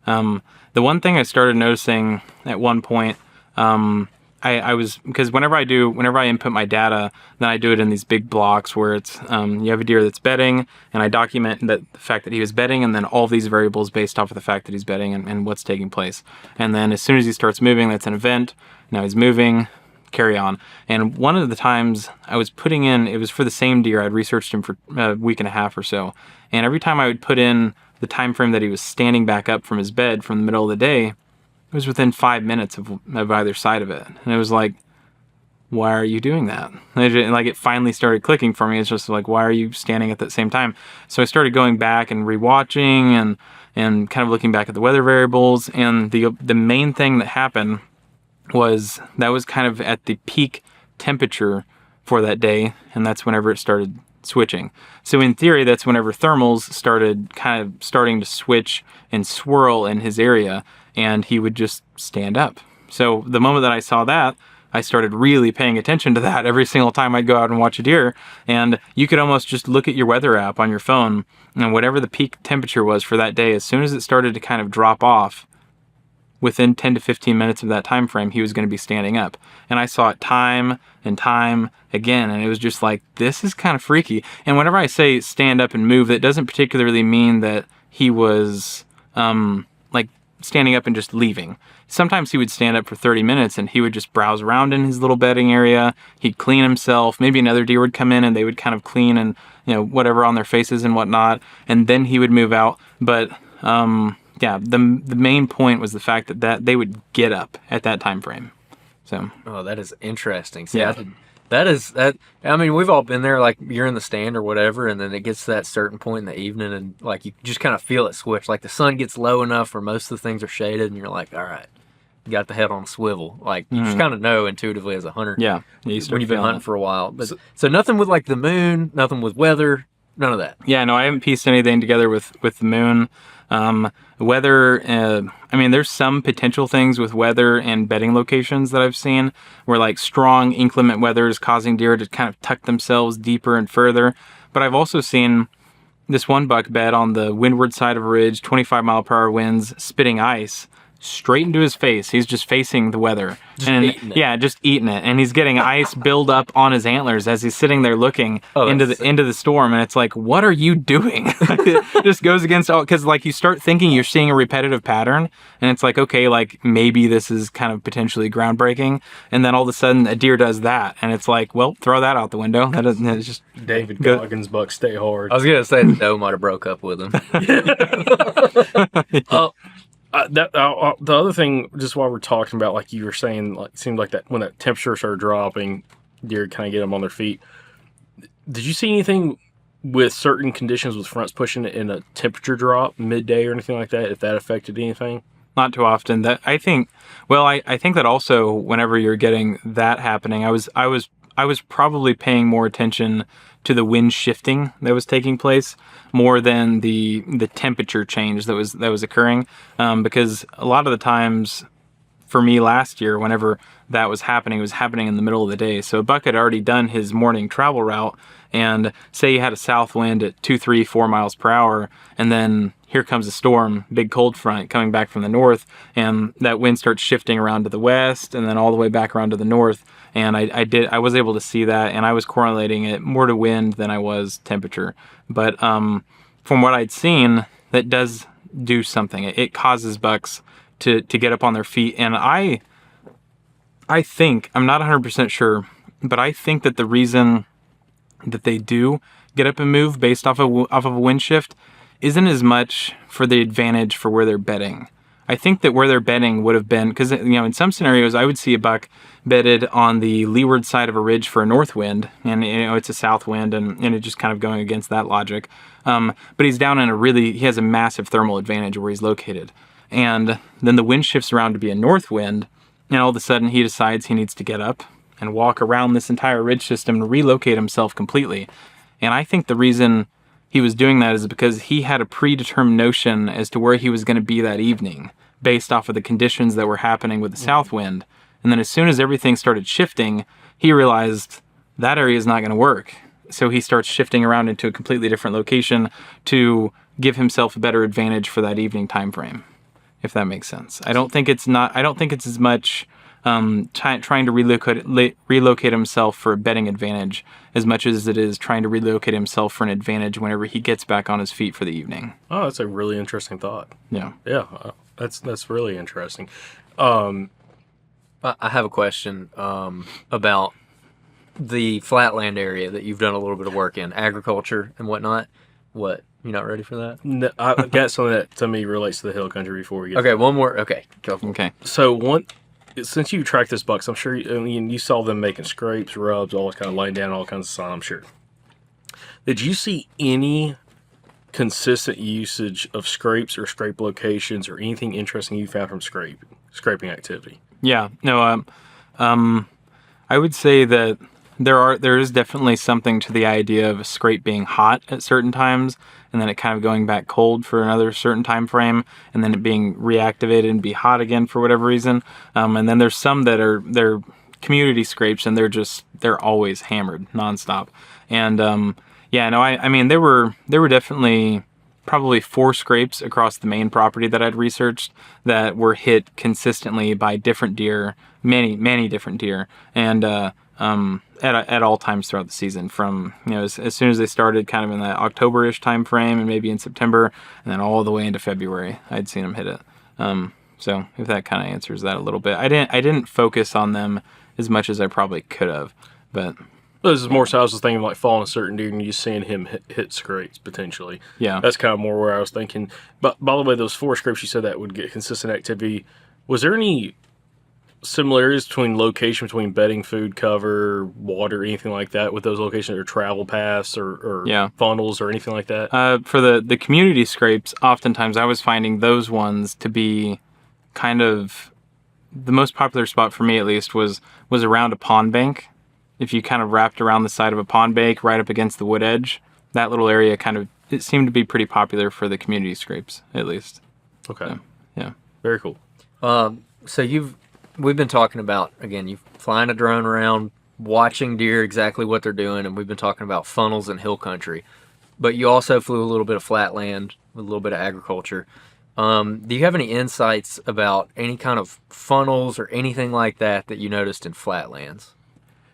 The one thing I started noticing at one point, I was, because whenever I input my data, then I do it in these big blocks where it's, you have a deer that's bedding, and I document the fact that he was bedding, and then all of these variables based off of the fact that he's bedding and what's taking place. And then as soon as he starts moving, that's an event. Now he's moving, carry on. And one of the times I was putting in, it was for the same deer. I'd researched him for a week and a half or so. And every time I would put in the time frame that he was standing back up from his bed from the middle of the day, it was within 5 minutes of either side of it. And it was like, why are you doing that? And like, it finally started clicking for me. It's just like, why are you standing at the same time? So I started going back and rewatching and kind of looking back at the weather variables. And the main thing that happened was that was kind of at the peak temperature for that day. And that's whenever it started switching. So in theory, that's whenever thermals starting to switch and swirl in his area, and he would just stand up. So the moment that I saw that, I started really paying attention to that every single time I'd go out and watch a deer. And you could almost just look at your weather app on your phone, and whatever the peak temperature was for that day, as soon as it started to kind of drop off, within 10 to 15 minutes of that time frame, he was going to be standing up. And I saw it time and time again, and it was just like, this is kind of freaky. And whenever I say stand up and move, that doesn't particularly mean that he was like standing up and just leaving. Sometimes he would stand up for 30 minutes and he would just browse around in his little bedding area. He'd clean himself. Maybe another deer would come in and they would kind of clean and, whatever on their faces and whatnot. And then he would move out. But yeah, the main point was the fact that they would get up at that time frame. So. Oh, that is interesting. See, Yeah. that. I mean, we've all been there. Like, you're in the stand or whatever, and then it gets to that certain point in the evening, and like you just kind of feel it switch. Like the sun gets low enough where most of the things are shaded, and you're like, all right, you got the head on a swivel. Like you just kind of know intuitively as a hunter. Yeah, when you've been hunting for a while. But so nothing with like the moon, nothing with weather, none of that. Yeah, no, I haven't pieced anything together with the moon. Weather, I mean, there's some potential things with weather and bedding locations that I've seen where like strong inclement weather is causing deer to kind of tuck themselves deeper and further. But I've also seen this one buck bed on the windward side of a ridge, 25-mile-per-hour winds, spitting ice straight into his face. He's just facing the weather. Just eating it. And he's getting ice build up on his antlers as he's sitting there looking into the storm. And it's like, what are you doing? It just goes against all, because like you start thinking you're seeing a repetitive pattern, and it's like, okay, like maybe this is kind of potentially groundbreaking. And then all of a sudden a deer does that, and it's like, well, throw that out the window. That doesn't. It's just David Goggins' buck, stay hard. I was gonna say the doe might have broke up with him. The other thing, just while we're talking about, like you were saying, like it seemed like that when that temperature started dropping, deer kind of get them on their feet. Did you see anything with certain conditions with fronts pushing it in a temperature drop midday or anything like that? If that affected anything? Not too often. That I think that also whenever you're getting that happening, I was probably paying more attention to the wind shifting that was taking place more than the temperature change that was occurring, because a lot of the times for me last year, whenever that was happening, it was happening in the middle of the day. So a buck had already done his morning travel route, and say you had a south wind at 2, 3, 4 miles per hour, and then here comes a storm, big cold front coming back from the north, and that wind starts shifting around to the west and then all the way back around to the north. And I was able to see that, and I was correlating it more to wind than I was temperature. But from what I'd seen, that does do something. It causes bucks to get up on their feet. And I think, I'm not 100% sure, but I think that the reason that they do get up and move based off of a wind shift isn't as much for the advantage for where they're bedding. I think that where they're bedding would have been, because in some scenarios I would see a buck bedded on the leeward side of a ridge for a north wind, and it's a south wind, and it just kind of going against that logic. But he's down in he has a massive thermal advantage where he's located. And then the wind shifts around to be a north wind, and all of a sudden he decides he needs to get up and walk around this entire ridge system and relocate himself completely. And I think the reason he was doing that is because he had a predetermined notion as to where he was going to be that evening based off of the conditions that were happening with the south wind. And then as soon as everything started shifting, he realized that area is not going to work. So he starts shifting around into a completely different location to give himself a better advantage for that evening time frame, if that makes sense. I don't think it's as much trying to relocate himself for a betting advantage as much as it is trying to relocate himself for an advantage whenever he gets back on his feet for the evening. Oh, that's a really interesting thought. Yeah. Yeah, that's really interesting. I have a question about the Flatland area that you've done a little bit of work in, agriculture and whatnot. What? You not ready for that? No, I've got something that to me relates to the hill country before we get. Okay, one more. Okay, go. Okay. So since you tracked this bucks, I'm sure you saw them making scrapes, rubs, all kind of laying down all kinds of sun. I'm sure. Did you see any consistent usage of scrapes or scrape locations or anything interesting you found from scraping activity? Yeah. No. I would say that there is definitely something to the idea of a scrape being hot at certain times and then it kind of going back cold for another certain time frame and then it being reactivated and be hot again for whatever reason. And then there's some that they're community scrapes and they're always hammered nonstop. And I mean there were definitely probably 4 scrapes across the main property that I'd researched that were hit consistently by different deer, many different deer, and at all times throughout the season. From as soon as they started, kind of in that October-ish time frame, and maybe in September, and then all the way into February, I'd seen them hit it. So if that kind of answers that a little bit, I didn't focus on them as much as I probably could have, but. This is more so I was just thinking like following a certain deer and you seeing him hit scrapes potentially. Yeah. That's kind of more where I was thinking. But by the way, those 4 scrapes you said that would get consistent activity. Was there any similarities between location, between bedding, food cover, water, anything like that with those locations, or travel paths or funnels or anything like that? For the community scrapes, oftentimes I was finding those ones to be kind of the most popular spot for me, at least, was around a pond bank. If you kind of wrapped around the side of a pond bank right up against the wood edge, that little area it seemed to be pretty popular for the community scrapes, at least. Okay. So, yeah. Very cool. So we've been talking about, again, you flying a drone around, watching deer, exactly what they're doing, and we've been talking about funnels and hill country. But you also flew a little bit of flatland with a little bit of agriculture. Do you have any insights about any kind of funnels or anything like that you noticed in flatlands?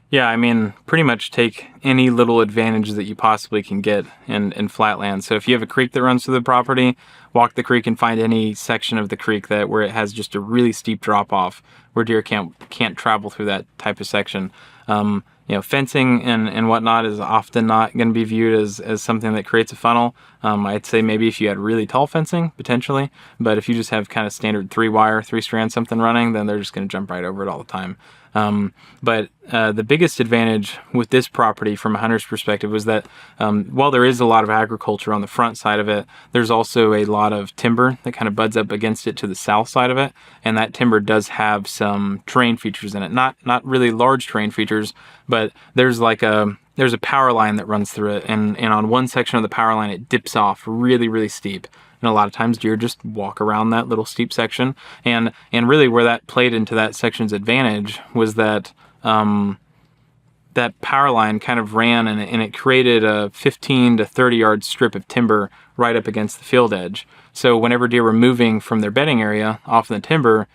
Yeah, I mean, pretty much take any little advantage that you possibly can get in flatland. So if you have a creek that runs through the property, walk the creek and find any section of the creek where it has just a really steep drop off where deer can't travel through that type of section. Fencing and whatnot is often not going to be viewed as something that creates a funnel. I'd say maybe if you had really tall fencing, potentially, but if you just have kind of standard 3-wire, 3-strand something running, then they're just going to jump right over it all the time. But the biggest advantage with this property from a hunter's perspective was that while there is a lot of agriculture on the front side of it, there's also a lot of timber that kind of buds up against it to the south side of it, and that timber does have some terrain features in it. Not really large terrain features, but there's a power line that runs through it, and on one section of the power line it dips off really, really steep. And a lot of times deer just walk around that little steep section. And really where that played into that section's advantage was that that power line kind of ran and it created a 15 to 30 yard strip of timber right up against the field edge. So whenever deer were moving from their bedding area off the timber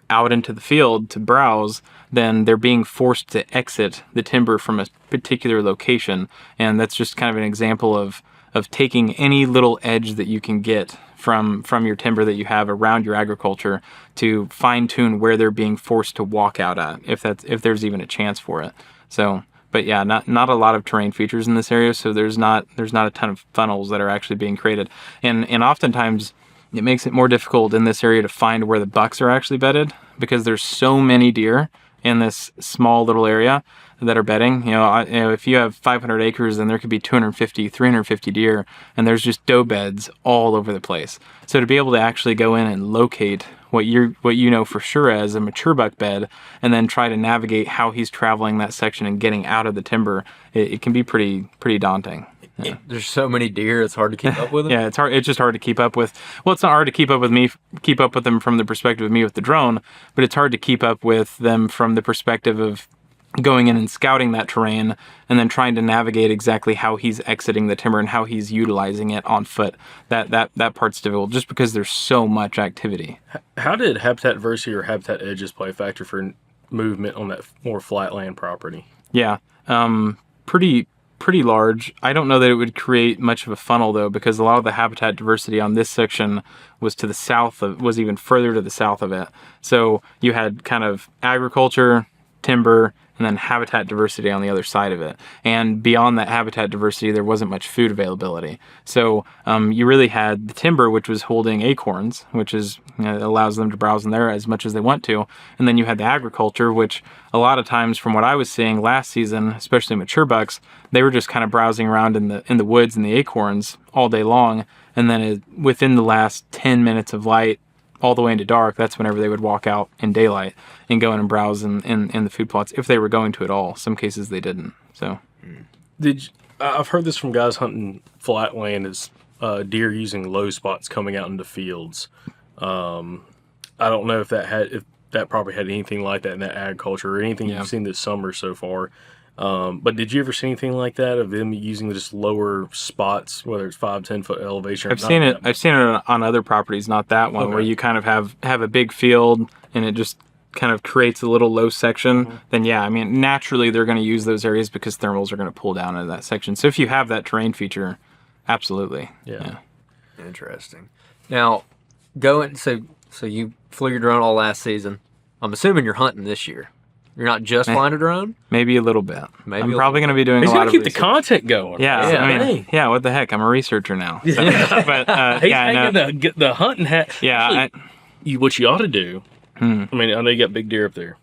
out into the field to browse, then they're being forced to exit the timber from a particular location. And that's just kind of an example of taking any little edge that you can get from your timber that you have around your agriculture to fine tune where they're being forced to walk out at, if there's even a chance for it. So, but yeah, not a lot of terrain features in this area, so there's not a ton of funnels that are actually being created, and oftentimes it makes it more difficult in this area to find where the bucks are actually bedded because there's so many deer in this small little area that are bedding. If you have 500 acres, then there could be 250, 350 deer, and there's just doe beds all over the place. So to be able to actually go in and locate what you know for sure as a mature buck bed, and then try to navigate how he's traveling that section and getting out of the timber, it can be pretty daunting. There's so many deer, it's hard to keep up with them. Yeah, it's hard. It's just hard to keep up with. Well, it's not hard to keep up with them from the perspective of me with the drone, but it's hard to keep up with them from the perspective of going in and scouting that terrain and then trying to navigate exactly how he's exiting the timber and how he's utilizing it on foot. That part's difficult just because there's so much activity. How did habitat diversity or habitat edges play a factor for movement on that more flatland property? Yeah, pretty large. I don't know that it would create much of a funnel though, because a lot of the habitat diversity on this section was to the south of, was even further to the south of it. So you had kind of agriculture, timber, and then habitat diversity on the other side of it. And beyond that habitat diversity, there wasn't much food availability. So you really had the timber, which was holding acorns, which is, allows them to browse in there as much as they want to. And then you had the agriculture, which a lot of times from what I was seeing last season, especially mature bucks, they were just kind of browsing around in the woods and the acorns all day long. And then within the last 10 minutes of light, all the way into dark, that's whenever they would walk out in daylight and go in and browse in the food plots, if they were going to at all. Some cases they didn't. So, I've heard this from guys hunting flatland is deer using low spots coming out into fields. I don't know if that property had anything like that in that agriculture or anything you've seen this summer so far. But did you ever see anything like that of them using just lower spots, whether it's 5-10 foot elevation? I've seen it on other properties, not that one, where you kind of have a big field and it just kind of creates a little low section. Then yeah, I mean, naturally they're going to use those areas because thermals are going to pull down into that section. So if you have that terrain feature, absolutely. Yeah. Interesting. Now, so you flew your drone all last season. I'm assuming you're hunting this year. You're not just flying a drone? Maybe a little bit. I'm probably going to be doing a lot of research. He's going to keep the content going. Yeah, I mean, what the heck? I'm a researcher now. So, but he's hanging the hunting hat. Yeah. What you ought to do, I mean, I know you got big deer up there,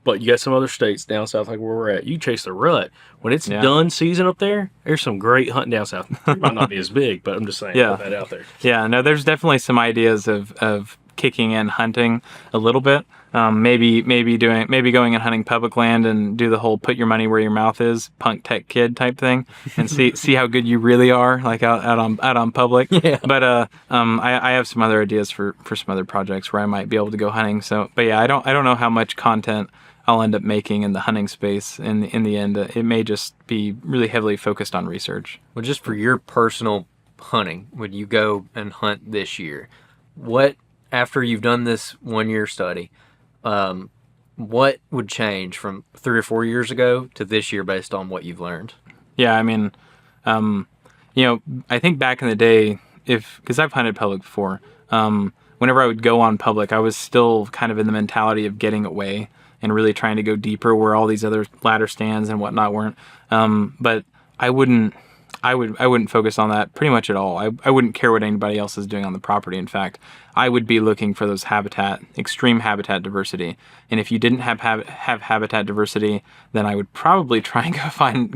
but you got some other states down south like where we're at. You chase the rut. When it's done season up there, there's some great hunting down south. It might not be as big, but I'm just saying, put that out there. Yeah, no, there's definitely some ideas of kicking in hunting a little bit. Maybe going and hunting public land and do the whole put your money where your mouth is, punk tech kid type thing, and see how good you really are, like out on public. Yeah. But I have some other ideas for some other projects where I might be able to go hunting. So, but yeah, I don't know how much content I'll end up making in the hunting space in the end. It may just be really heavily focused on research. Well, just for your personal hunting, when you go and hunt this year, what, after you've done this 1 year study, what would change from 3 or 4 years ago to this year based on what you've learned? Yeah, I mean, I think back in the day, because I've hunted public before, whenever I would go on public, I was still kind of in the mentality of getting away and really trying to go deeper where all these other ladder stands and whatnot weren't. But I wouldn't focus on that pretty much at all. I wouldn't care what anybody else is doing on the property. In fact, I would be looking for those extreme habitat diversity. And if you didn't have habitat diversity, then I would probably try and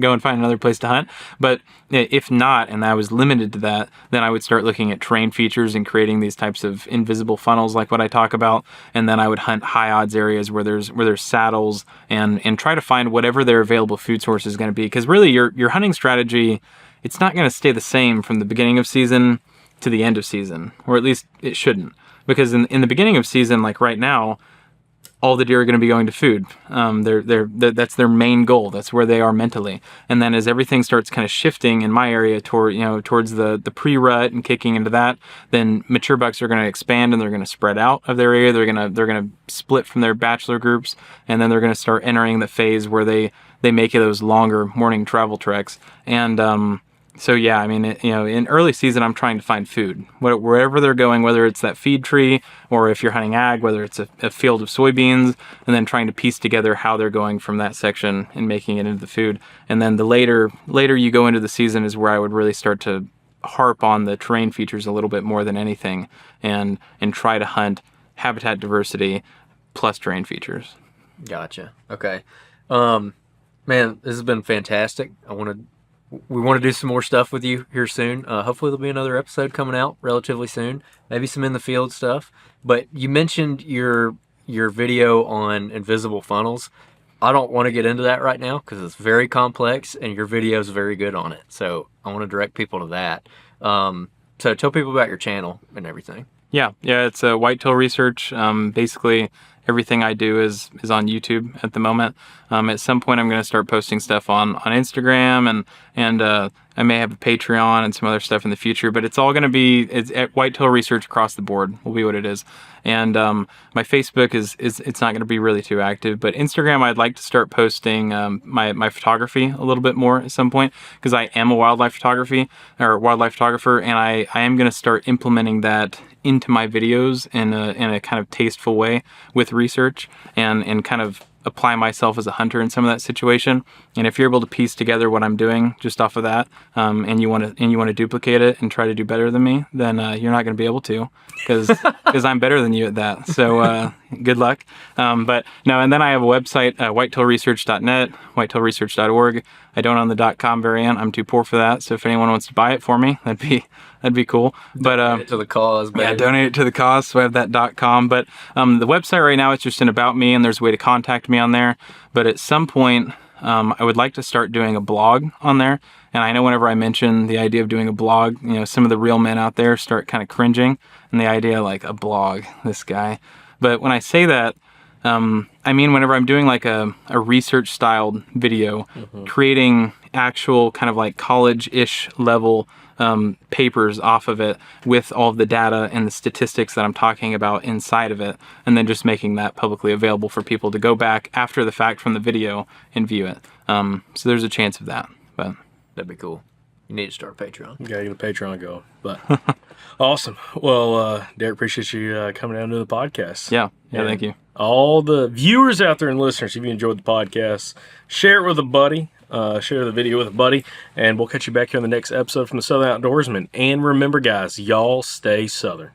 go and find another place to hunt. But if not, and I was limited to that, then I would start looking at terrain features and creating these types of invisible funnels like what I talk about. And then I would hunt high odds areas where there's saddles and try to find whatever their available food source is going to be. Because really your hunting strategy, it's not going to stay the same from the beginning of season to the end of season, or at least it shouldn't. Because in the beginning of season, like right now, all the deer are going to be going to food. That's their main goal. That's where they are mentally. And then as everything starts kind of shifting in my area towards the pre-rut and kicking into that, then mature bucks are going to expand and they're going to spread out of their area. They're going to split from their bachelor groups, and then they're going to start entering the phase where they make those longer morning travel treks. And so yeah, I mean, in early season, I'm trying to find food wherever they're going, whether it's that feed tree or if you're hunting ag, whether it's a field of soybeans, and then trying to piece together how they're going from that section and making it into the food. And then the later you go into the season is where I would really start to harp on the terrain features a little bit more than anything, and try to hunt habitat diversity plus terrain features. Gotcha. Okay. Man, this has been fantastic. We want to do some more stuff with you here soon. Hopefully there'll be another episode coming out relatively soon. Maybe some in the field stuff. But you mentioned your video on invisible funnels. I don't want to get into that right now because it's very complex and your video is very good on it. So I want to direct people to that. So tell people about your channel and everything. Yeah, it's a whitetail research. Basically, everything I do is on YouTube at the moment. At some point, I'm going to start posting stuff on Instagram, and I may have a Patreon and some other stuff in the future. But it's all going to be at whitetail research across the board will be what it is. And my Facebook is it's not going to be really too active. But Instagram, I'd like to start posting my photography a little bit more at some point because I am a wildlife photographer, and I am going to start implementing that into my videos in a kind of tasteful way with research and kind of apply myself as a hunter in some of that situation. And if you're able to piece together what I'm doing just off of that, and you want to duplicate it and try to do better than me, then you're not going to be able to because I'm better than you at that. So good luck. But no, and then I have a website, whitetailresearch.net, whitetailresearch.org. I don't own the .com variant. I'm too poor for that. So if anyone wants to buy it for me, that'd be cool. But Donate it to the cause, baby. Yeah, donate it to the cause. So I have that .com. But the website right now is just an about me, and there's a way to contact me on there. But at some point, I would like to start doing a blog on there. And I know whenever I mention the idea of doing a blog, some of the real men out there start kind of cringing, and the idea like a blog, this guy. But when I say that, I mean whenever I'm doing like a research styled video, creating actual kind of like college-ish level papers off of it with all of the data and the statistics that I'm talking about inside of it, and then just making that publicly available for people to go back after the fact from the video and view it. So there's a chance of that, but that'd be cool. You need to start a Patreon. You gotta get a Patreon going. But awesome. Well, Derrick, appreciate you coming down to the podcast. Yeah, thank you. All the viewers out there and listeners, if you enjoyed the podcast, share it with a buddy. Share the video with a buddy, and we'll catch you back here in the next episode from the Southern Outdoorsmen. And remember, guys, y'all stay Southern.